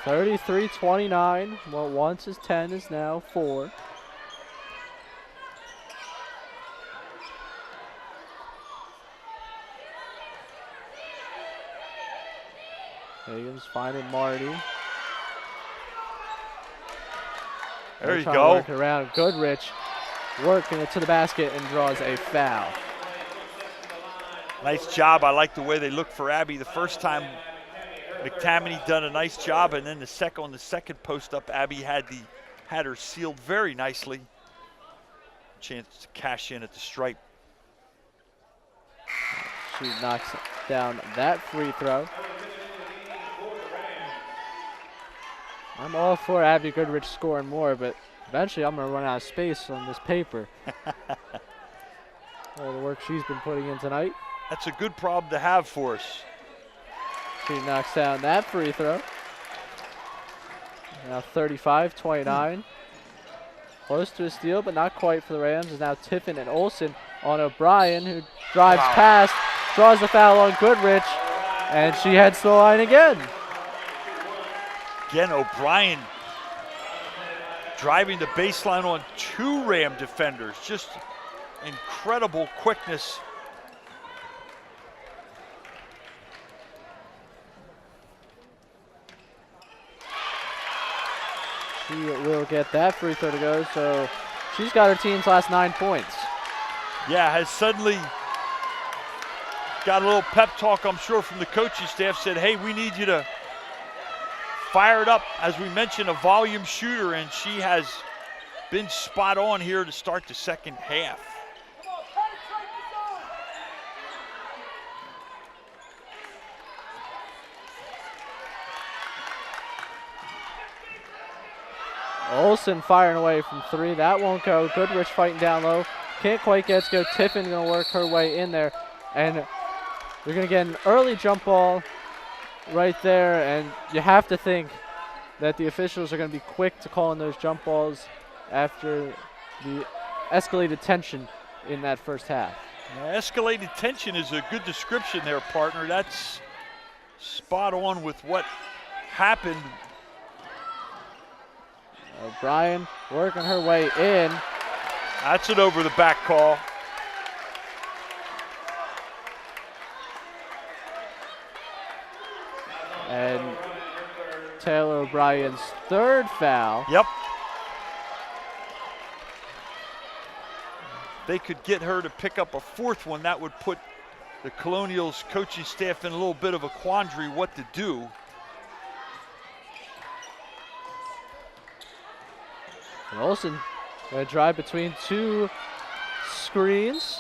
(33-29). What once is 10 is now 4. Higgins finding Marty. There you go. Working around. Goodrich working it to the basket and draws a foul. Nice job. I like the way they looked for Abby the first time. McTammany done a nice job, and then on the second post up, Abby had her sealed very nicely. Chance to cash in at the stripe. She knocks down that free throw. I'm all for Abby Goodrich scoring more, but eventually I'm going to run out of space on this paper. All the work she's been putting in tonight. That's a good problem to have for us. She knocks down that free throw. Now 35-29. Close to a steal, but not quite for the Rams. Is now Tiffin and Olsen on O'Brien, who drives past, draws the foul on Goodrich, and she heads to the line again. Again, O'Brien driving the baseline on 2 Ram defenders. Just incredible quickness. She will get that free throw to go, so she's got her team's last 9 points. Yeah, has suddenly got a little pep talk, I'm sure, from the coaching staff. Said, hey, we need you to fire it up. As we mentioned, a volume shooter, and she has been spot on here to start the second half. Olsen firing away from 3. That won't go. Goodrich fighting down low. Can't quite get to go. Tiffin going to work her way in there. And you're going to get an early jump ball right there. And you have to think that the officials are going to be quick to call in those jump balls after the escalated tension in that first half. Escalated tension is a good description there, partner. That's spot on with what happened. O'Brien working her way in. That's an over the back call. And Taylor O'Brien's 3rd foul. Yep. They could get her to pick up a 4th one. That would put the Colonials coaching staff in a little bit of a quandary what to do. And Olsen going to drive between 2 screens.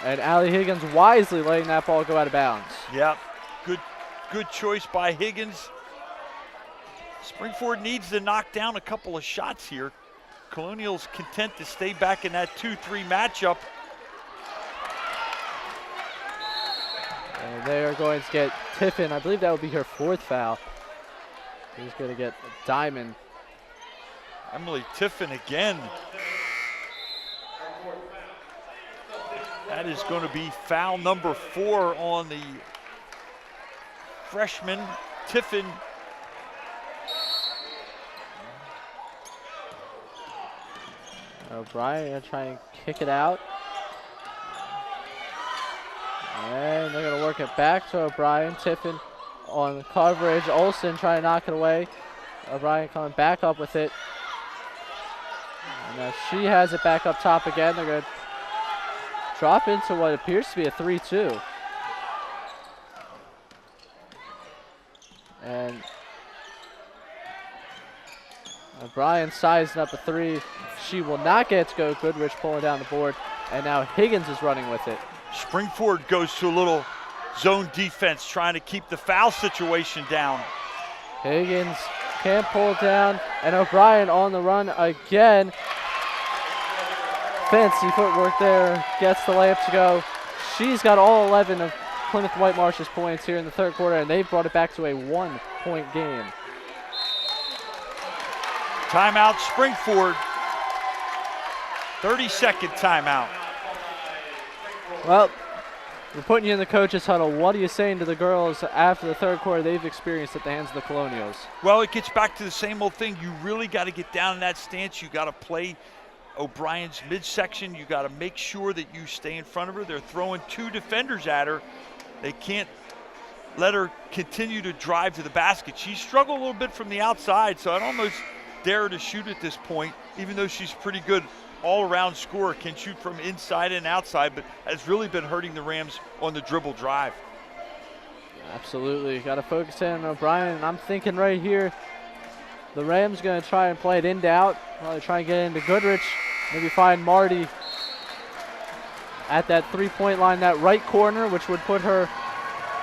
And Allie Higgins wisely letting that ball go out of bounds. Yeah, good choice by Higgins. Springford needs to knock down a couple of shots here. Colonials content to stay back in that 2-3 matchup. And they are going to get Tiffin. I believe that would be her 4th foul. He's going to get a diamond. Emily Tiffin again. That is going to be foul number 4 on the freshman, Tiffin. O'Brien going to try and kick it out. And they're going to work it back to O'Brien. Tiffin on coverage. Olsen trying to knock it away. O'Brien coming back up with it. And now she has it back up top again. They're going to drop into what appears to be a 3-2. And O'Brien sizing up a 3. She will not get to go. Goodrich pulling down the board. And now Higgins is running with it. Springford goes to a little zone defense, trying to keep the foul situation down. Higgins can't pull it down. And O'Brien on the run again. Fancy footwork there. Gets the layup to go. She's got all 11 of Plymouth Whitemarsh's points here in the 3rd quarter, and they've brought it back to a 1-point game. Timeout, Springford. 30-second timeout. Well, we're putting you in the coach's huddle. What are you saying to the girls after the third quarter they've experienced at the hands of the Colonials? Well, it gets back to the same old thing. You really got to get down in that stance. You got to play O'Brien's midsection. You got to make sure that you stay in front of her. They're throwing 2 defenders at her. They can't let her continue to drive to the basket. She struggled a little bit from the outside, so I'd almost dare her to shoot at this point, even though she's pretty good all-around scorer, can shoot from inside and outside, but has really been hurting the Rams on the dribble drive. Absolutely. Got to focus in on O'Brien, and I'm thinking right here, the Rams going to try and play it in to out. Probably try and get into Goodrich. Maybe find Marty at that three-point line, that right corner, which would put her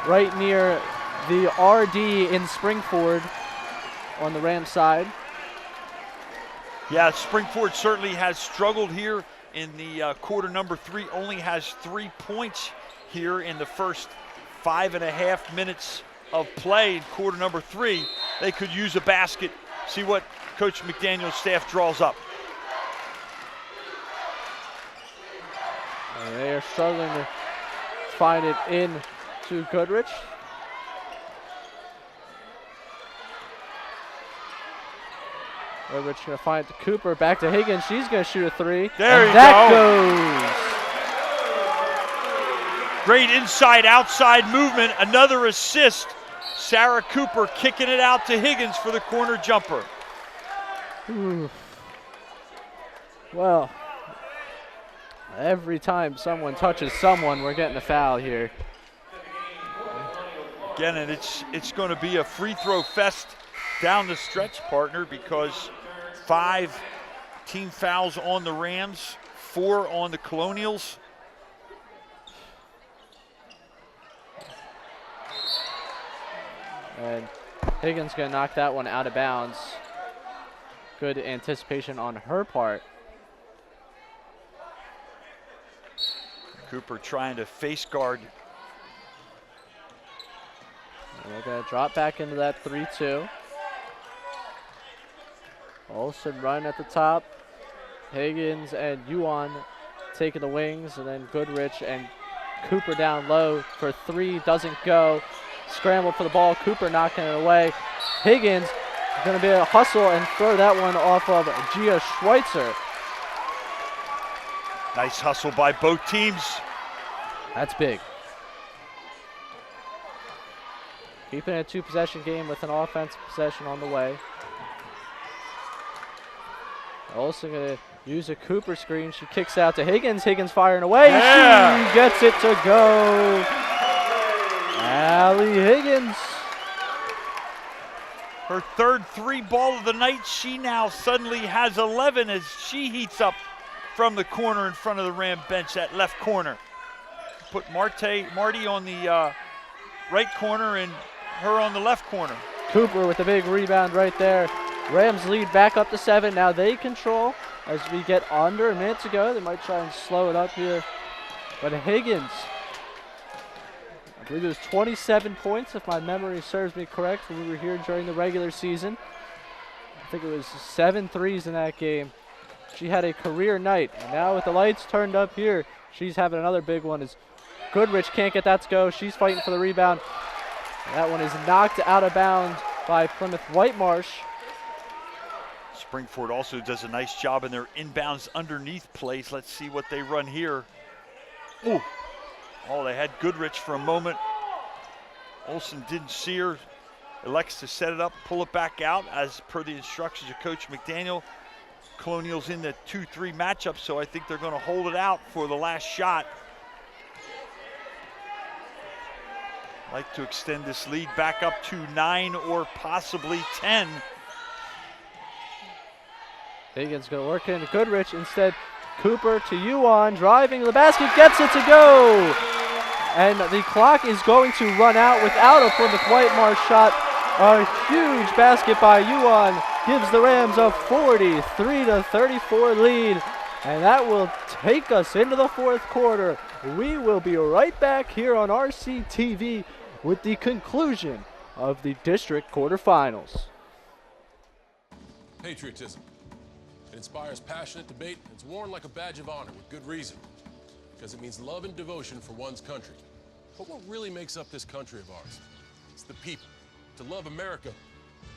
right near the RD in Springford on the Rams side. Yeah, Springford certainly has struggled here in the quarter number 3. Only has 3 points here in the first 5.5 minutes of play in quarter number 3. They could use a basket. See what Coach McDaniel's staff draws up. And they are struggling to find it in to Goodrich. Goodrich going to find it to Cooper. Back to Higgins. She's going to shoot a 3. There and you that goes. Great inside-outside movement. Another assist. Sarah Cooper kicking it out to Higgins for the corner jumper. Ooh. Well, every time someone touches someone, we're getting a foul here. Again, and it's going to be a free throw fest down the stretch, partner, because 5 team fouls on the Rams, 4 on the Colonials. And Higgins going to knock that one out of bounds. Good anticipation on her part. Cooper trying to face guard. And they're going to drop back into that 3-2. Olsen running at the top. Higgins and Yuan taking the wings, and then Goodrich and Cooper down low for 3. Doesn't go. Scramble for the ball. Cooper knocking it away. Higgins is going to be a hustle and throw that one off of Gia Schweitzer. Nice hustle by both teams. That's big. Keeping it a 2-possession game with an offensive possession on the way. Also going to use a Cooper screen. She kicks out to Higgins. Higgins firing away. Yeah. She gets it to go. Allie Higgins. Her third 3 ball of the night. She now suddenly has 11 as she heats up from the corner in front of the Ram bench, that left corner. Put Marty on the right corner and her on the left corner. Cooper with a big rebound right there. Rams lead back up to 7. Now they control as we get under a minute to go. They might try and slow it up here. But Higgins, I believe it was 27 points if my memory serves me correct when we were here during the regular season. I think it was 7 threes in that game. She had a career night. And now with the lights turned up here, she's having another big one as Goodrich can't get that to go. She's fighting for the rebound. That one is knocked out of bounds by Plymouth Whitemarsh. Springford also does a nice job in their inbounds underneath plays. Let's see what they run here. Ooh. Oh, they had Goodrich for a moment. Olsen didn't see her. Elects to set it up, pull it back out as per the instructions of Coach McDaniel. Colonials in the 2-3 matchup, so I think they're going to hold it out for the last shot. Like to extend this lead back up to 9 or possibly 10. Higgins going to work into Goodrich. Instead, Cooper to Yuan, driving to the basket, gets it to go. And the clock is going to run out without a Plymouth Whitemarsh shot. A huge basket by Yuan gives the Rams a 43-34 lead. And that will take us into the fourth quarter. We will be right back here on RCTV with the conclusion of the district quarterfinals. Patriotism. It inspires passionate debate, and it's worn like a badge of honor with good reason, because it means love and devotion for one's country. But what really makes up this country of ours? It's the people. To love America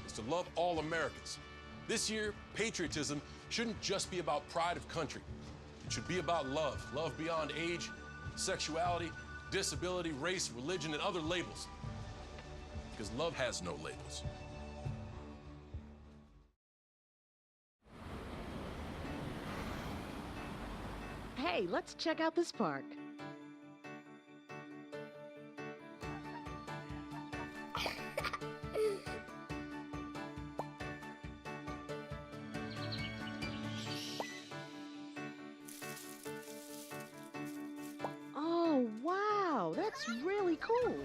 is to love all Americans. This year, patriotism shouldn't just be about pride of country. It should be about love. Love beyond age, sexuality, disability, race, religion, and other labels. Because love has no labels. Hey, let's check out this park. Oh, wow, that's really cool.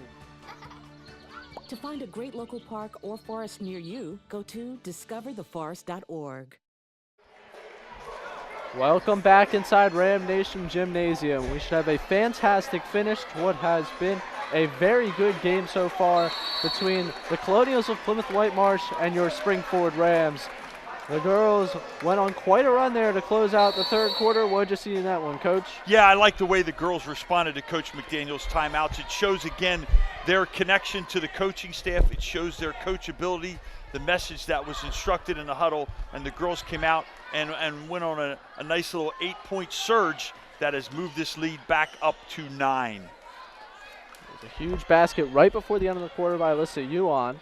To find a great local park or forest near you, go to discovertheforest.org. Welcome back inside Ram Nation Gymnasium. We should have a fantastic finish to what has been a very good game so far between the Colonials of Plymouth Whitemarsh and your Spring-Ford Rams. The girls went on quite a run there to close out the third quarter. What did you see in that one, Coach? Yeah, I like the way the girls responded to Coach McDaniel's timeouts. It shows, again, their connection to the coaching staff. It shows their coachability, the message that was instructed in the huddle, and the girls came out and went on a nice little 8-point surge that has moved this lead back up to 9. There's a huge basket right before the end of the quarter by Alyssa Yuan.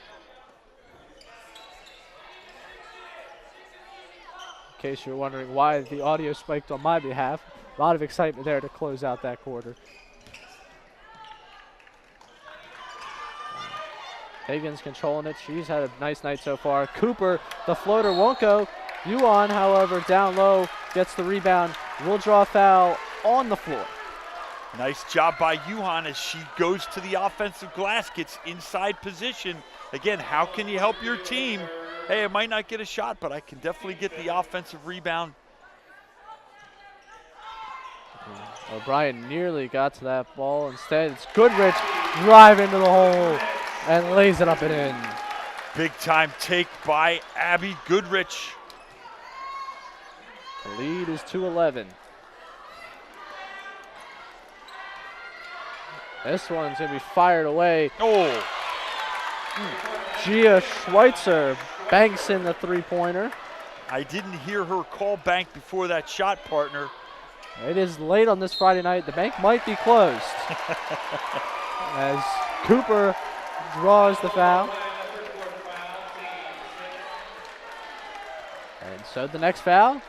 In case you're wondering why the audio spiked on my behalf, a lot of excitement there to close out that quarter. Higgins controlling it. She's had a nice night so far. Cooper, the floater won't go. Yuan, however, down low, gets the rebound. Will draw a foul on the floor. Nice job by Yuhan as she goes to the offensive glass, gets inside position. Again, how can you help your team? Hey, I might not get a shot, but I can definitely get the offensive rebound. O'Brien nearly got to that ball. Instead, it's Goodrich drive into the hole and lays it up and in. Big time take by Abby Goodrich. The lead is 2-11. This one's going to be fired away. Oh! Gia Schweitzer banks in the three-pointer. I didn't hear her call bank before that shot, partner. It is late on this Friday night. The bank might be closed. As Cooper draws the foul. And so the next foul,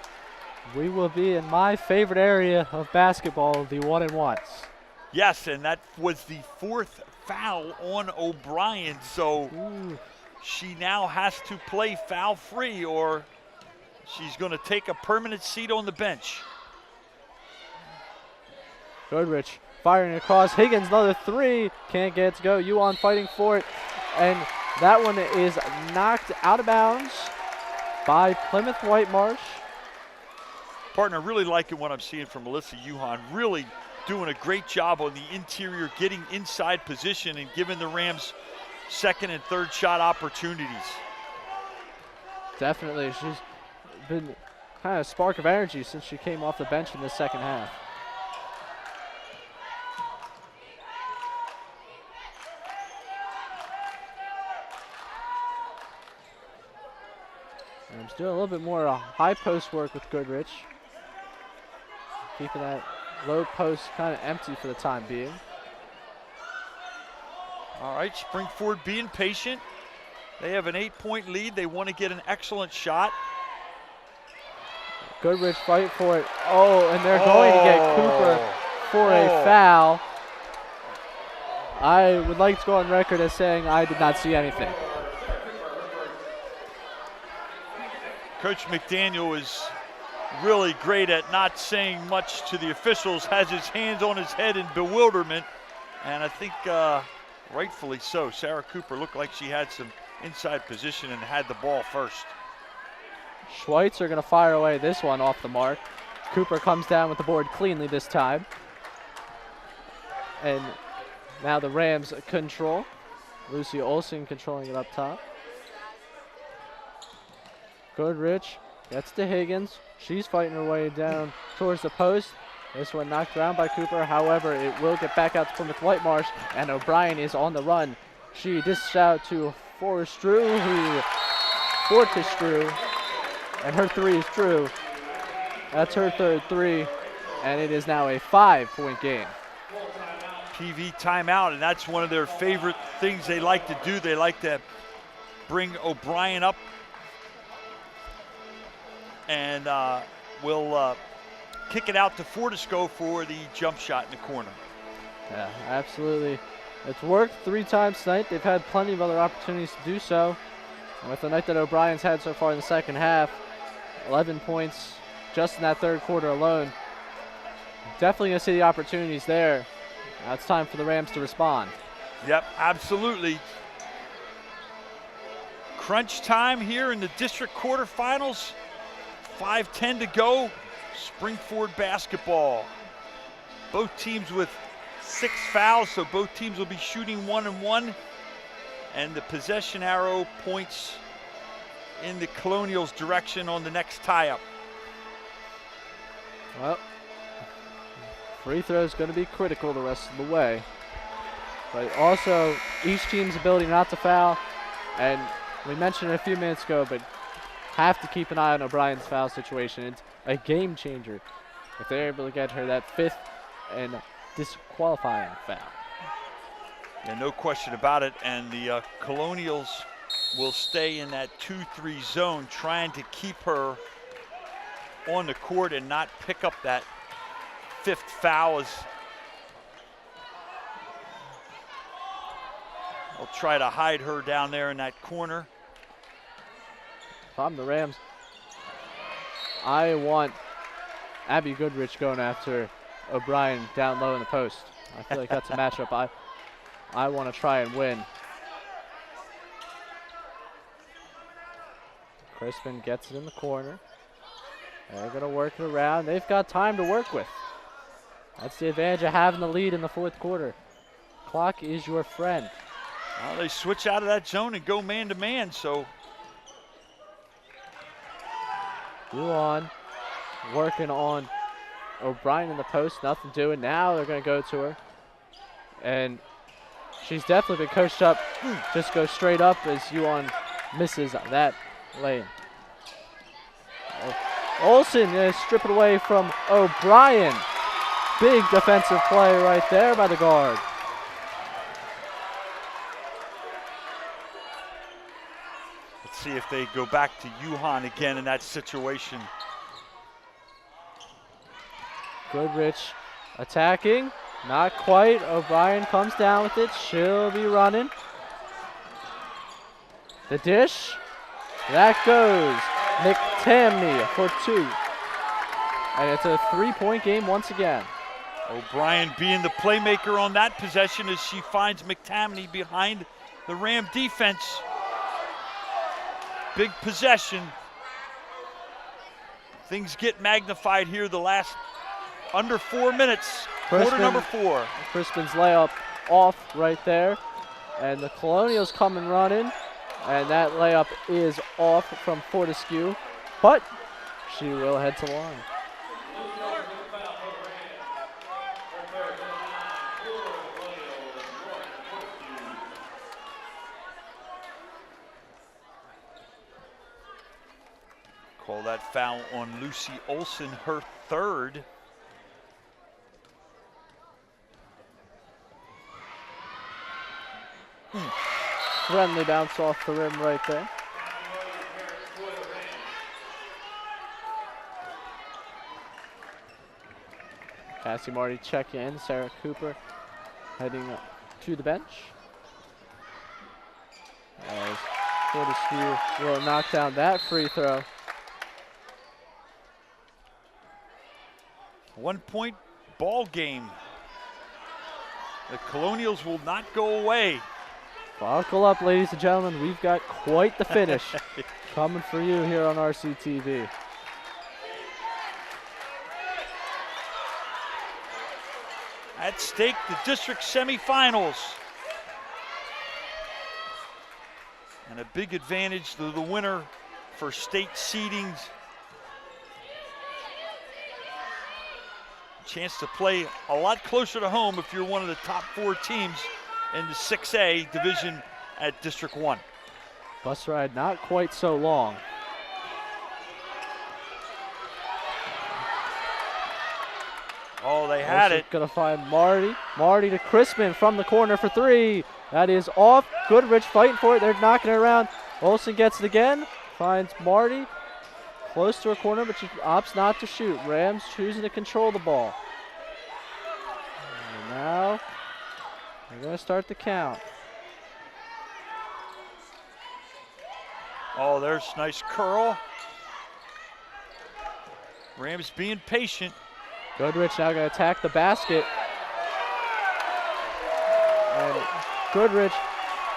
we will be in my favorite area of basketball, the 1-and-1s. Yes, and that was the fourth foul on O'Brien, so she now has to play foul-free or she's going to take a permanent seat on the bench. Goodrich firing across. Higgins, another three. Can't get it to go. Yuan fighting for it. And that one is knocked out of bounds by Plymouth Whitemarsh. Partner, really liking what I'm seeing from Melissa Yuhan. Really doing a great job on the interior, getting inside position and giving the Rams second and third shot opportunities. Definitely. She's been kind of a spark of energy since she came off the bench in the second half. Rams doing a little bit more high post work with Goodrich. Keeping that low post kind of empty for the time being. All right, Spring-Ford being patient. They have an 8-point lead. They want to get an excellent shot. Goodrich fight for it. Oh, and they're going to get Cooper for a foul. I would like to go on record as saying I did not see anything. Coach McDaniel is really great at not saying much to the officials, has his hands on his head in bewilderment, and I think rightfully so. Sarah Cooper looked like she had some inside position and had the ball first. Schweitzer going to fire away this one off the mark. Cooper comes down with the board cleanly this time. And now the Rams control. Lucy Olsen controlling it up top. Goodrich gets to Higgins. She's fighting her way down towards the post. This one knocked around by Cooper. However, it will get back out to Plymouth Whitemarsh, and O'Brien is on the run. She dished out to Fortestrew, and her three is true. That's her third three, and it is now a 5-point game. PV timeout, and that's one of their favorite things they like to do. They like to bring O'Brien up, and we'll kick it out to Fortescue for the jump shot in the corner. Yeah, absolutely. It's worked 3 times tonight. They've had plenty of other opportunities to do so. And with the night that O'Brien's had so far in the second half, 11 points just in that third quarter alone. Definitely going to see the opportunities there. Now it's time for the Rams to respond. Yep, absolutely. Crunch time here in the district quarterfinals. 5:10 to go. Springford basketball. Both teams with 6 fouls, so both teams will be shooting 1 and 1. And the possession arrow points in the Colonials' direction on the next tie-up. Well, free throw is going to be critical the rest of the way. But also, each team's ability not to foul, and we mentioned it a few minutes ago, but have to keep an eye on O'Brien's foul situation. It's a game changer if they're able to get her that 5th and disqualifying foul. Yeah, no question about it, and the Colonials will stay in that 2-3 zone, trying to keep her on the court and not pick up that 5th foul. They'll try to hide her down there in that corner. If I'm the Rams, I want Abby Goodrich going after O'Brien down low in the post. I feel like that's a matchup I want to try and win. Crispin gets it in the corner. They're going to work it around. They've got time to work with. That's the advantage of having the lead in the fourth quarter. Clock is your friend. Well, they switch out of that zone and go man-to-man, so. Duan working on O'Brien in the post, nothing doing. Now they're going to go to her. And she's definitely been coached up. Just go straight up as Yuan misses that lane. Olsen is stripping away from O'Brien. Big defensive play right there by the guard. Let's see if they go back to Yuhan again in that situation. Goodrich attacking, not quite. O'Brien comes down with it. She'll be running. The dish, that goes. McTamney for 2. And it's a 3-point game once again. O'Brien being the playmaker on that possession as she finds McTamney behind the Ram defense. Big possession. Things get magnified here the last under 4 minutes. Quarter number 4. Crispin's layup off right there. And the Colonials come and running. And that layup is off from Fortescue. But she will head to line. Call that foul on Lucy Olsen, her 3rd. Friendly bounce off the rim right there. Cassie Marty check in. Sarah Cooper heading up to the bench. As Fortescue will knock down that free throw. 1-point ball game. The Colonials will not go away. Buckle up, ladies and gentlemen. We've got quite the finish coming for you here on RCTV. At stake, the district semifinals. And a big advantage to the winner for state seedings chance to play a lot closer to home if you're one of the top 4 teams in the 6A division at District 1. Bus ride not quite so long. Oh, they had it. Gonna find Marty. Marty to Crispin from the corner for 3. That is off. Goodrich fighting for it. They're knocking it around. Olsen gets it again. Finds Marty. Close to her corner, but she opts not to shoot. Rams choosing to control the ball. And now they're going to start the count. Oh, there's nice curl. Rams being patient. Goodrich now going to attack the basket. And Goodrich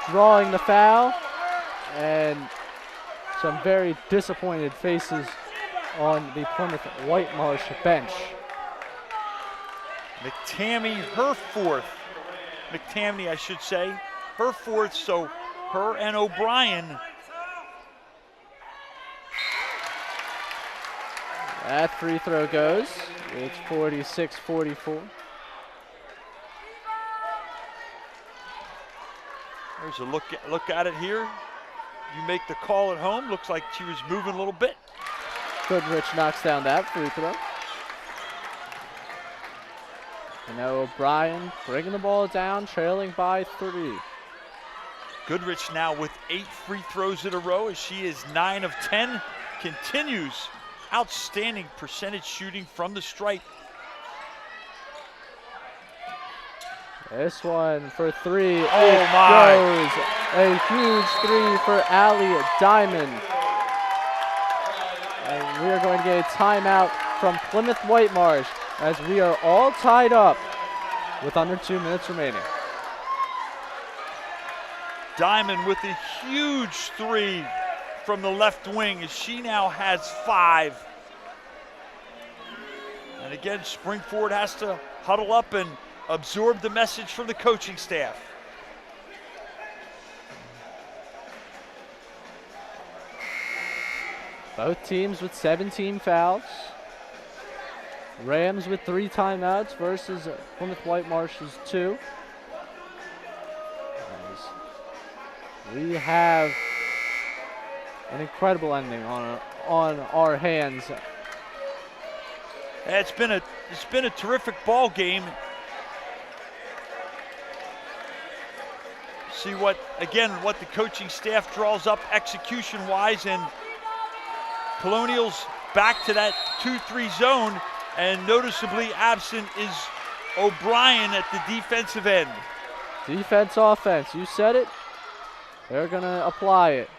drawing the foul. And some very disappointed faces on the Plymouth Whitemarsh bench. McTamney, her 4th. McTamney, I should say. Her 4th, so her and O'Brien. That free throw goes. It's 46-44. There's a look at it here. You make the call at home. Looks like she was moving a little bit. Goodrich knocks down that free throw. And now O'Brien bringing the ball down, trailing by 3. Goodrich now with 8 free throws in a row as she is 9 of 10. Continues outstanding percentage shooting from the stripe. This one for 3. Oh my! Goes. A huge 3 for Allie Diamond. And we are going to get a timeout from Plymouth Whitemarsh as we are all tied up with under 2 minutes remaining. Diamond with a huge 3 from the left wing as she now has 5. And again, Springford has to huddle up and absorb the message from the coaching staff. Both teams with 17 fouls. Rams with 3 timeouts versus Plymouth Whitemarsh's 2. We have an incredible ending on our hands. It's been a terrific ball game. See what the coaching staff draws up execution-wise, and Colonials back to that 2-3 zone, and noticeably absent is O'Brien at the defensive end. Defense, offense, you said it. They're gonna apply it.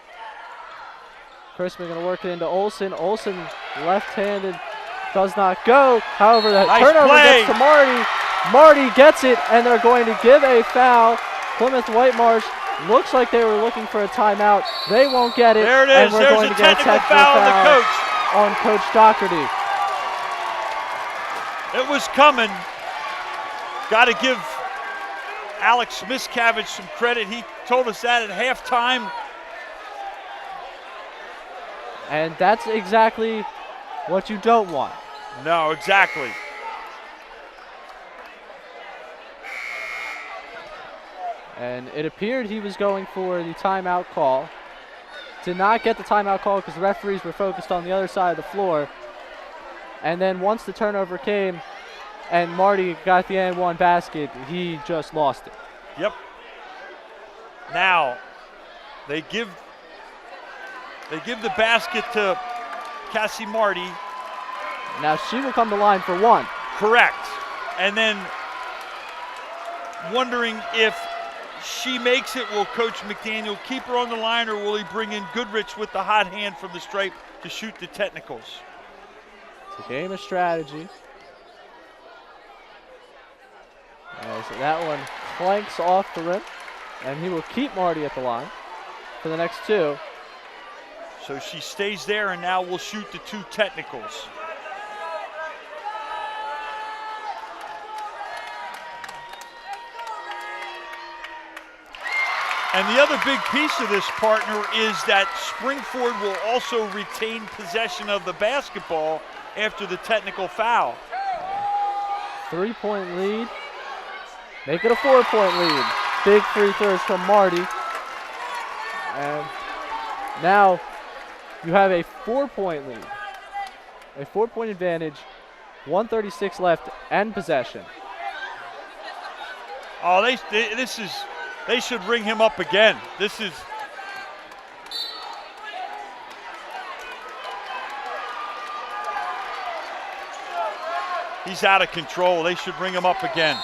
Crispin gonna work it into Olsen. Olsen left-handed, does not go. However, the turnover gets to Marty. Marty gets it, and they're going to give a foul. Plymouth Whitemarsh looks like they were looking for a timeout. They won't get it. There it is. And we're There's going a to get a technical foul on Coach Doherty. It was coming. Got to give Alex Miscavige some credit. He told us that at halftime. And that's exactly what you don't want. No, exactly. And it appeared he was going for the timeout call. Did not get the timeout call because the referees were focused on the other side of the floor. And then once the turnover came and Marty got the and-one basket, he just lost it. Yep. Now, they give the basket to Cassie Marty. Now she will come to line for 1. Correct. And then wondering if she makes it, will Coach McDaniel keep her on the line, or will he bring in Goodrich with the hot hand from the stripe to shoot the technicals? It's a game of strategy. So that one clanks off the rim, and he will keep Marty at the line for the next 2. So she stays there, and now we'll shoot the 2 technicals. And the other big piece of this, partner, is that Springford will also retain possession of the basketball after the technical foul. 3-point lead. Make it a 4-point lead. Big free throws from Marty. And now you have a 4-point lead. A 4-point advantage. 1:36 left and possession. Oh, they should ring him up again. He's out of control. They should bring him up again.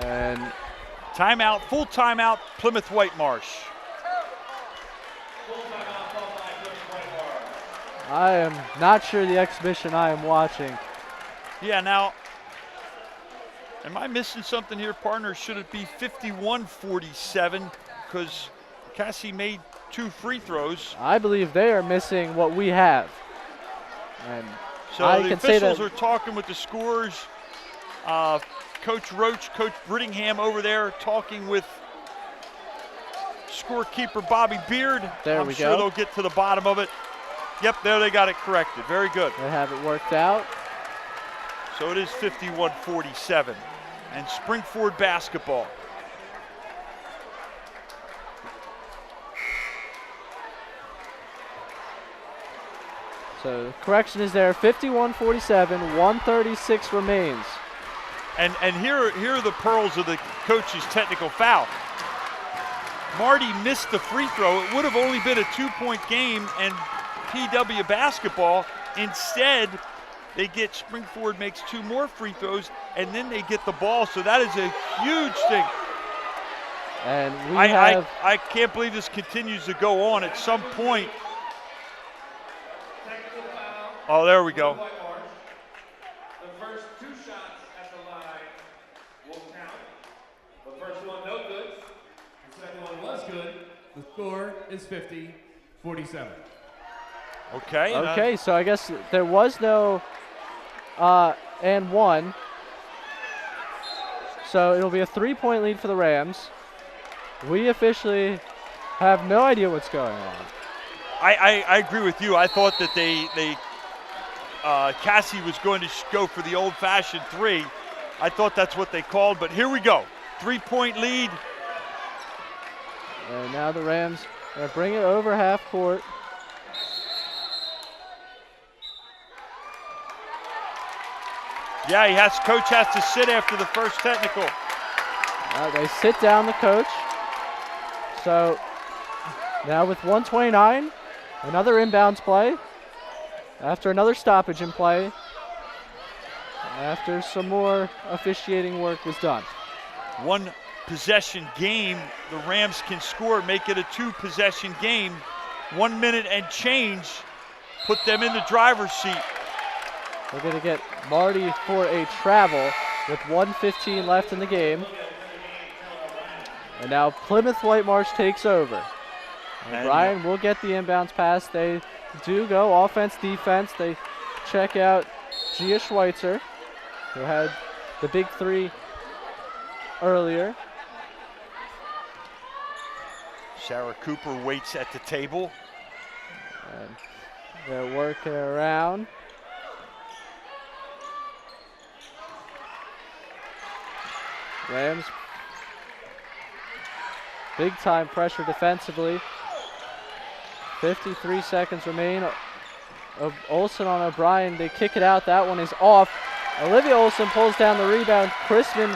And timeout, full timeout, Plymouth Whitemarsh. I am not sure the exhibition I am watching. Yeah, now, am I missing something here, partner? Should it be 51-47? Because Cassie made 2 free throws. I believe they are missing what we have. And so I the can say that officials are talking with the scorers. Coach Roach, Coach Brittingham over there talking with scorekeeper Bobby Beard. There we I'm sure go. they'll get to the bottom of it. Yep, there they got it corrected. Very good. They have it worked out. So it is 51-47. And Springford basketball. So the correction is there, 51-47, 1:36 remains. And here are the pearls of the coach's technical foul. Marty missed the free throw. It would have only been a 2-point game and PW basketball. Instead, Springford makes 2 more free throws, and then they get the ball. So that is a huge thing. And I can't believe this continues to go on. At some point. Oh, there we go. The first 2 shots at the line will count. The first one, no good. The second one was good. The score is 50-47. Okay. Okay, so I guess there was no and 1. So it'll be a 3-point lead for the Rams. We officially have no idea what's going on. I agree with you. I thought that Cassie was going to go for the old-fashioned 3. I thought that's what they called, but here we go. 3-point lead. And now the Rams are going to bring it over half court. Yeah, coach has to sit after the first technical. They sit down the coach. So now with 1:29, another inbounds play. After another stoppage in play. After some more officiating work was done. 1 possession game, the Rams can score, make it a 2-possession game. 1 minute and change, put them in the driver's seat. We're going to get Marty for a travel with 1:15 left in the game. And now Plymouth Whitemarsh takes over. And Brian will get the inbounds pass. They do go offense, defense. They check out Gia Schweitzer, who had the big 3 earlier. Sarah Cooper waits at the table. And they're working around. Rams, big time pressure defensively. 53 seconds remain. Olsen on O'Brien, they kick it out. That one is off. Olivia Olsen pulls down the rebound. Chrisman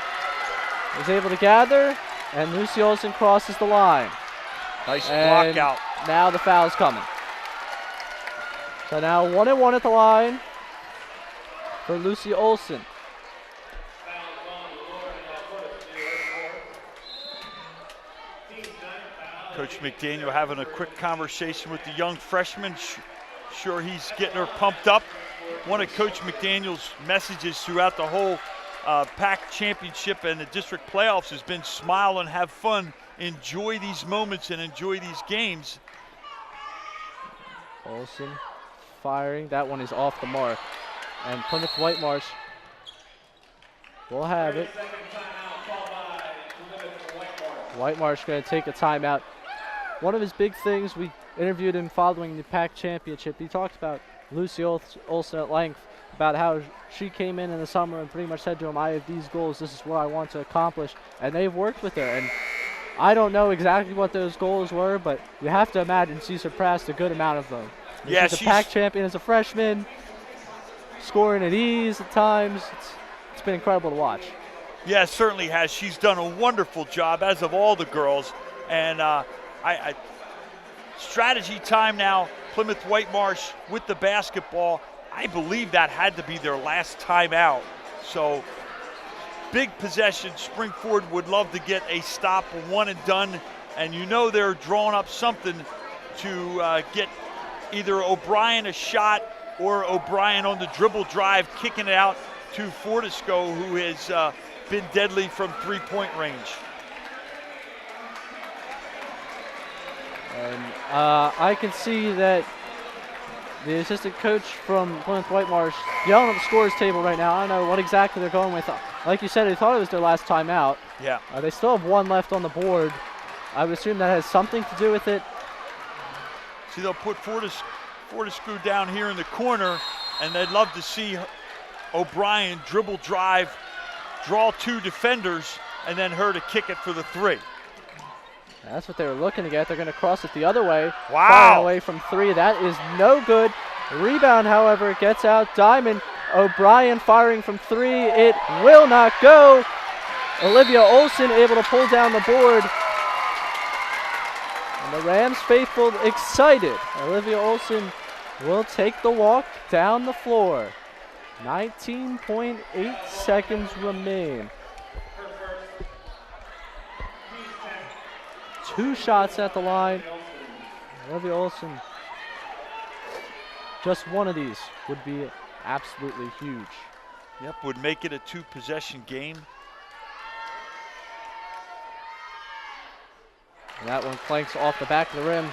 is able to gather, and Lucy Olsen crosses the line. Nice block out. Now the foul's coming. So now 1-1 at the line for Lucy Olsen. Coach McDaniel having a quick conversation with the young freshman. Sure he's getting her pumped up. One of Coach McDaniel's messages throughout the whole PAC championship and the district playoffs has been smile and have fun. Enjoy these moments and enjoy these games. Olsen firing. That one is off the mark. And Plymouth Whitemarsh will have it. Whitemarsh going to take a timeout. one of his big things, we interviewed him following the PAC championship. He talked about Lucy Olsen at length, about how she came in the summer and pretty much said to him, I have these goals, this is what I want to accomplish. And they've worked with her. And I don't know exactly what those goals were, but you have to imagine she surpassed a good amount of them. Yeah, she's a PAC champion as a freshman, scoring at ease at times. It's been incredible to watch. Yeah, it certainly has. She's done a wonderful job, as of all the girls. And strategy time now, Plymouth Whitemarsh with the basketball. I believe that had to be their last timeout. So big possession. Springford would love to get a stop, a one and done. And you know they're drawing up something to get either O'Brien a shot or O'Brien on the dribble drive, kicking it out to Fortescue, who has been deadly from three-point range. And I can see that the assistant coach from Plymouth Whitemarsh yelling at the scorers table right now. I don't know what exactly they're going with. Like you said, they thought it was their last timeout. Yeah. They still have one left on the board. I would assume that has something to do with it. See, they'll put Fortescue down here in the corner, and they'd love to see O'Brien dribble drive, draw two defenders, and then her to kick it for the three. That's what they were looking to get. They're going to cross it the other way. Wow. Far away from three. That is no good. Rebound, however, gets out. Diamond. O'Brien firing from three. It will not go. Olivia Olsen able to pull down the board. And the Rams faithful excited. Olivia Olsen will take the walk down the floor. 19.8 seconds remain. 2 shots at the line. Olivia Olsen. Just one of these would be absolutely huge. Yep, would make it a 2-possession game. And that one clanks off the back of the rim.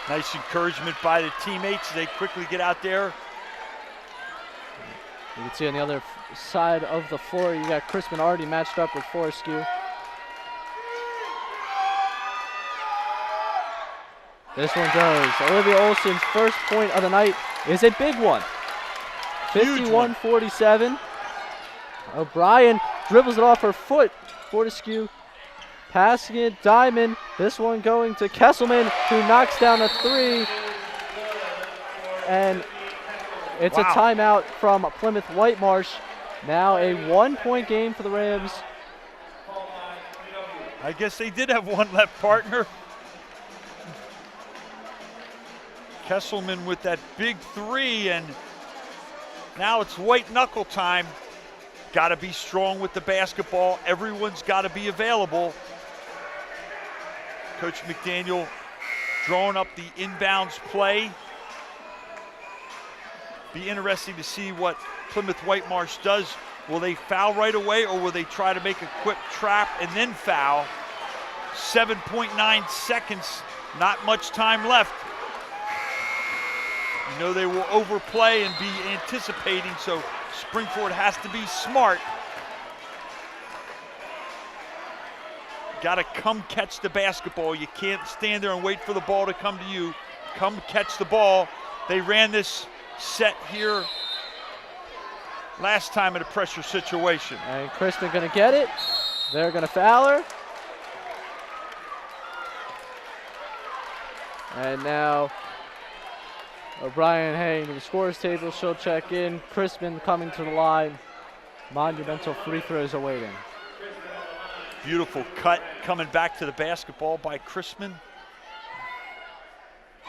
Nice encouragement by the teammates. They quickly get out there. You can see on the other side of the floor, you got Crispin already matched up with Fortescue. This one goes. Olivia Olsen's first point of the night is a big one. 51-47. O'Brien dribbles it off her foot. Fortescue passing it. Diamond. This one going to Kesselman, who knocks down a three. And it's a timeout from Plymouth Whitemarsh. Now a 1-point game for the Rams. I guess they did have one left, partner. Kesselman with that big three, and now it's white knuckle time. Got to be strong with the basketball. Everyone's got to be available. Coach McDaniel drawing up the inbounds play. Be interesting to see what Plymouth Whitemarsh does. Will they foul right away, or will they try to make a quick trap and then foul? 7.9 seconds, not much time left. You know they will overplay and be anticipating, so Springford has to be smart. Got to come catch the basketball. You can't stand there and wait for the ball to come to you. Come catch the ball. They ran this set here last time in a pressure situation. And Kristen going to get it. They're going to foul her. And now O'Brien heading to the scorer's table. She'll check in. Crispin coming to the line. Monumental free throws awaiting. Beautiful cut coming back to the basketball by Crispin.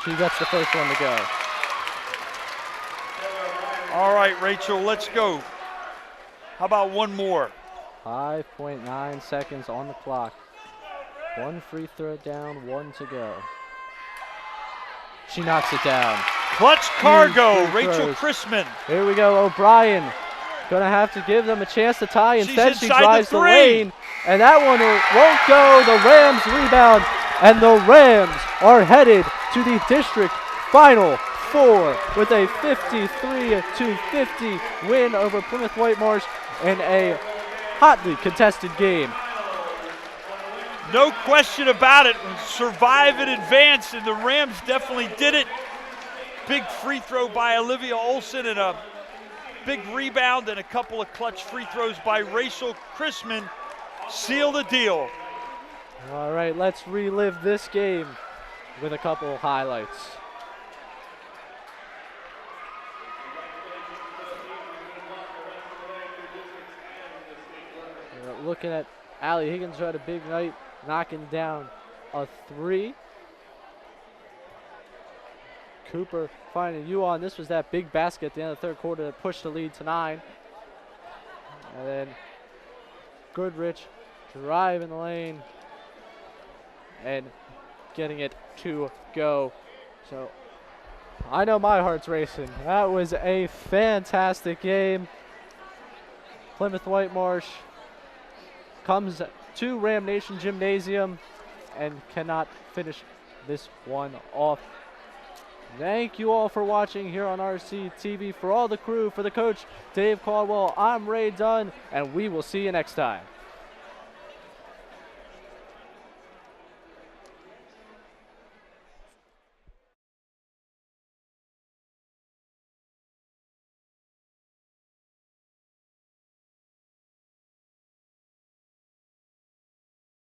She gets the first one to go. All right, Rachel, let's go. How about one more? 5.9 seconds on the clock. One free throw down, one to go. She knocks it down. Clutch cargo, Rachel Crispin. Here we go, O'Brien. Gonna have to give them a chance to tie. Instead, she drives the lane. And that one won't go. The Rams rebound. And the Rams are headed to the district final four with a 53-50 win over Plymouth Whitemarsh in a hotly contested game. No question about it. Survive and advance, and the Rams definitely did it. Big free throw by Olivia Olson and a big rebound and a couple of clutch free throws by Rachel Chrisman seal the deal. All right, let's relive this game with a couple of highlights. Looking at Allie Higgins, who had a big night, knocking down a 3. Cooper finding Yuan. This was that big basket at the end of the third quarter that pushed the lead to 9. And then Goodrich driving the lane and getting it to go. So I know my heart's racing. That was a fantastic game. Plymouth Whitemarsh comes to Ram Nation Gymnasium and cannot finish this one off. Thank you all for watching here on RC TV. For all the crew, for the coach, Dave Caldwell, I'm Ray Dunn, and we will see you next time.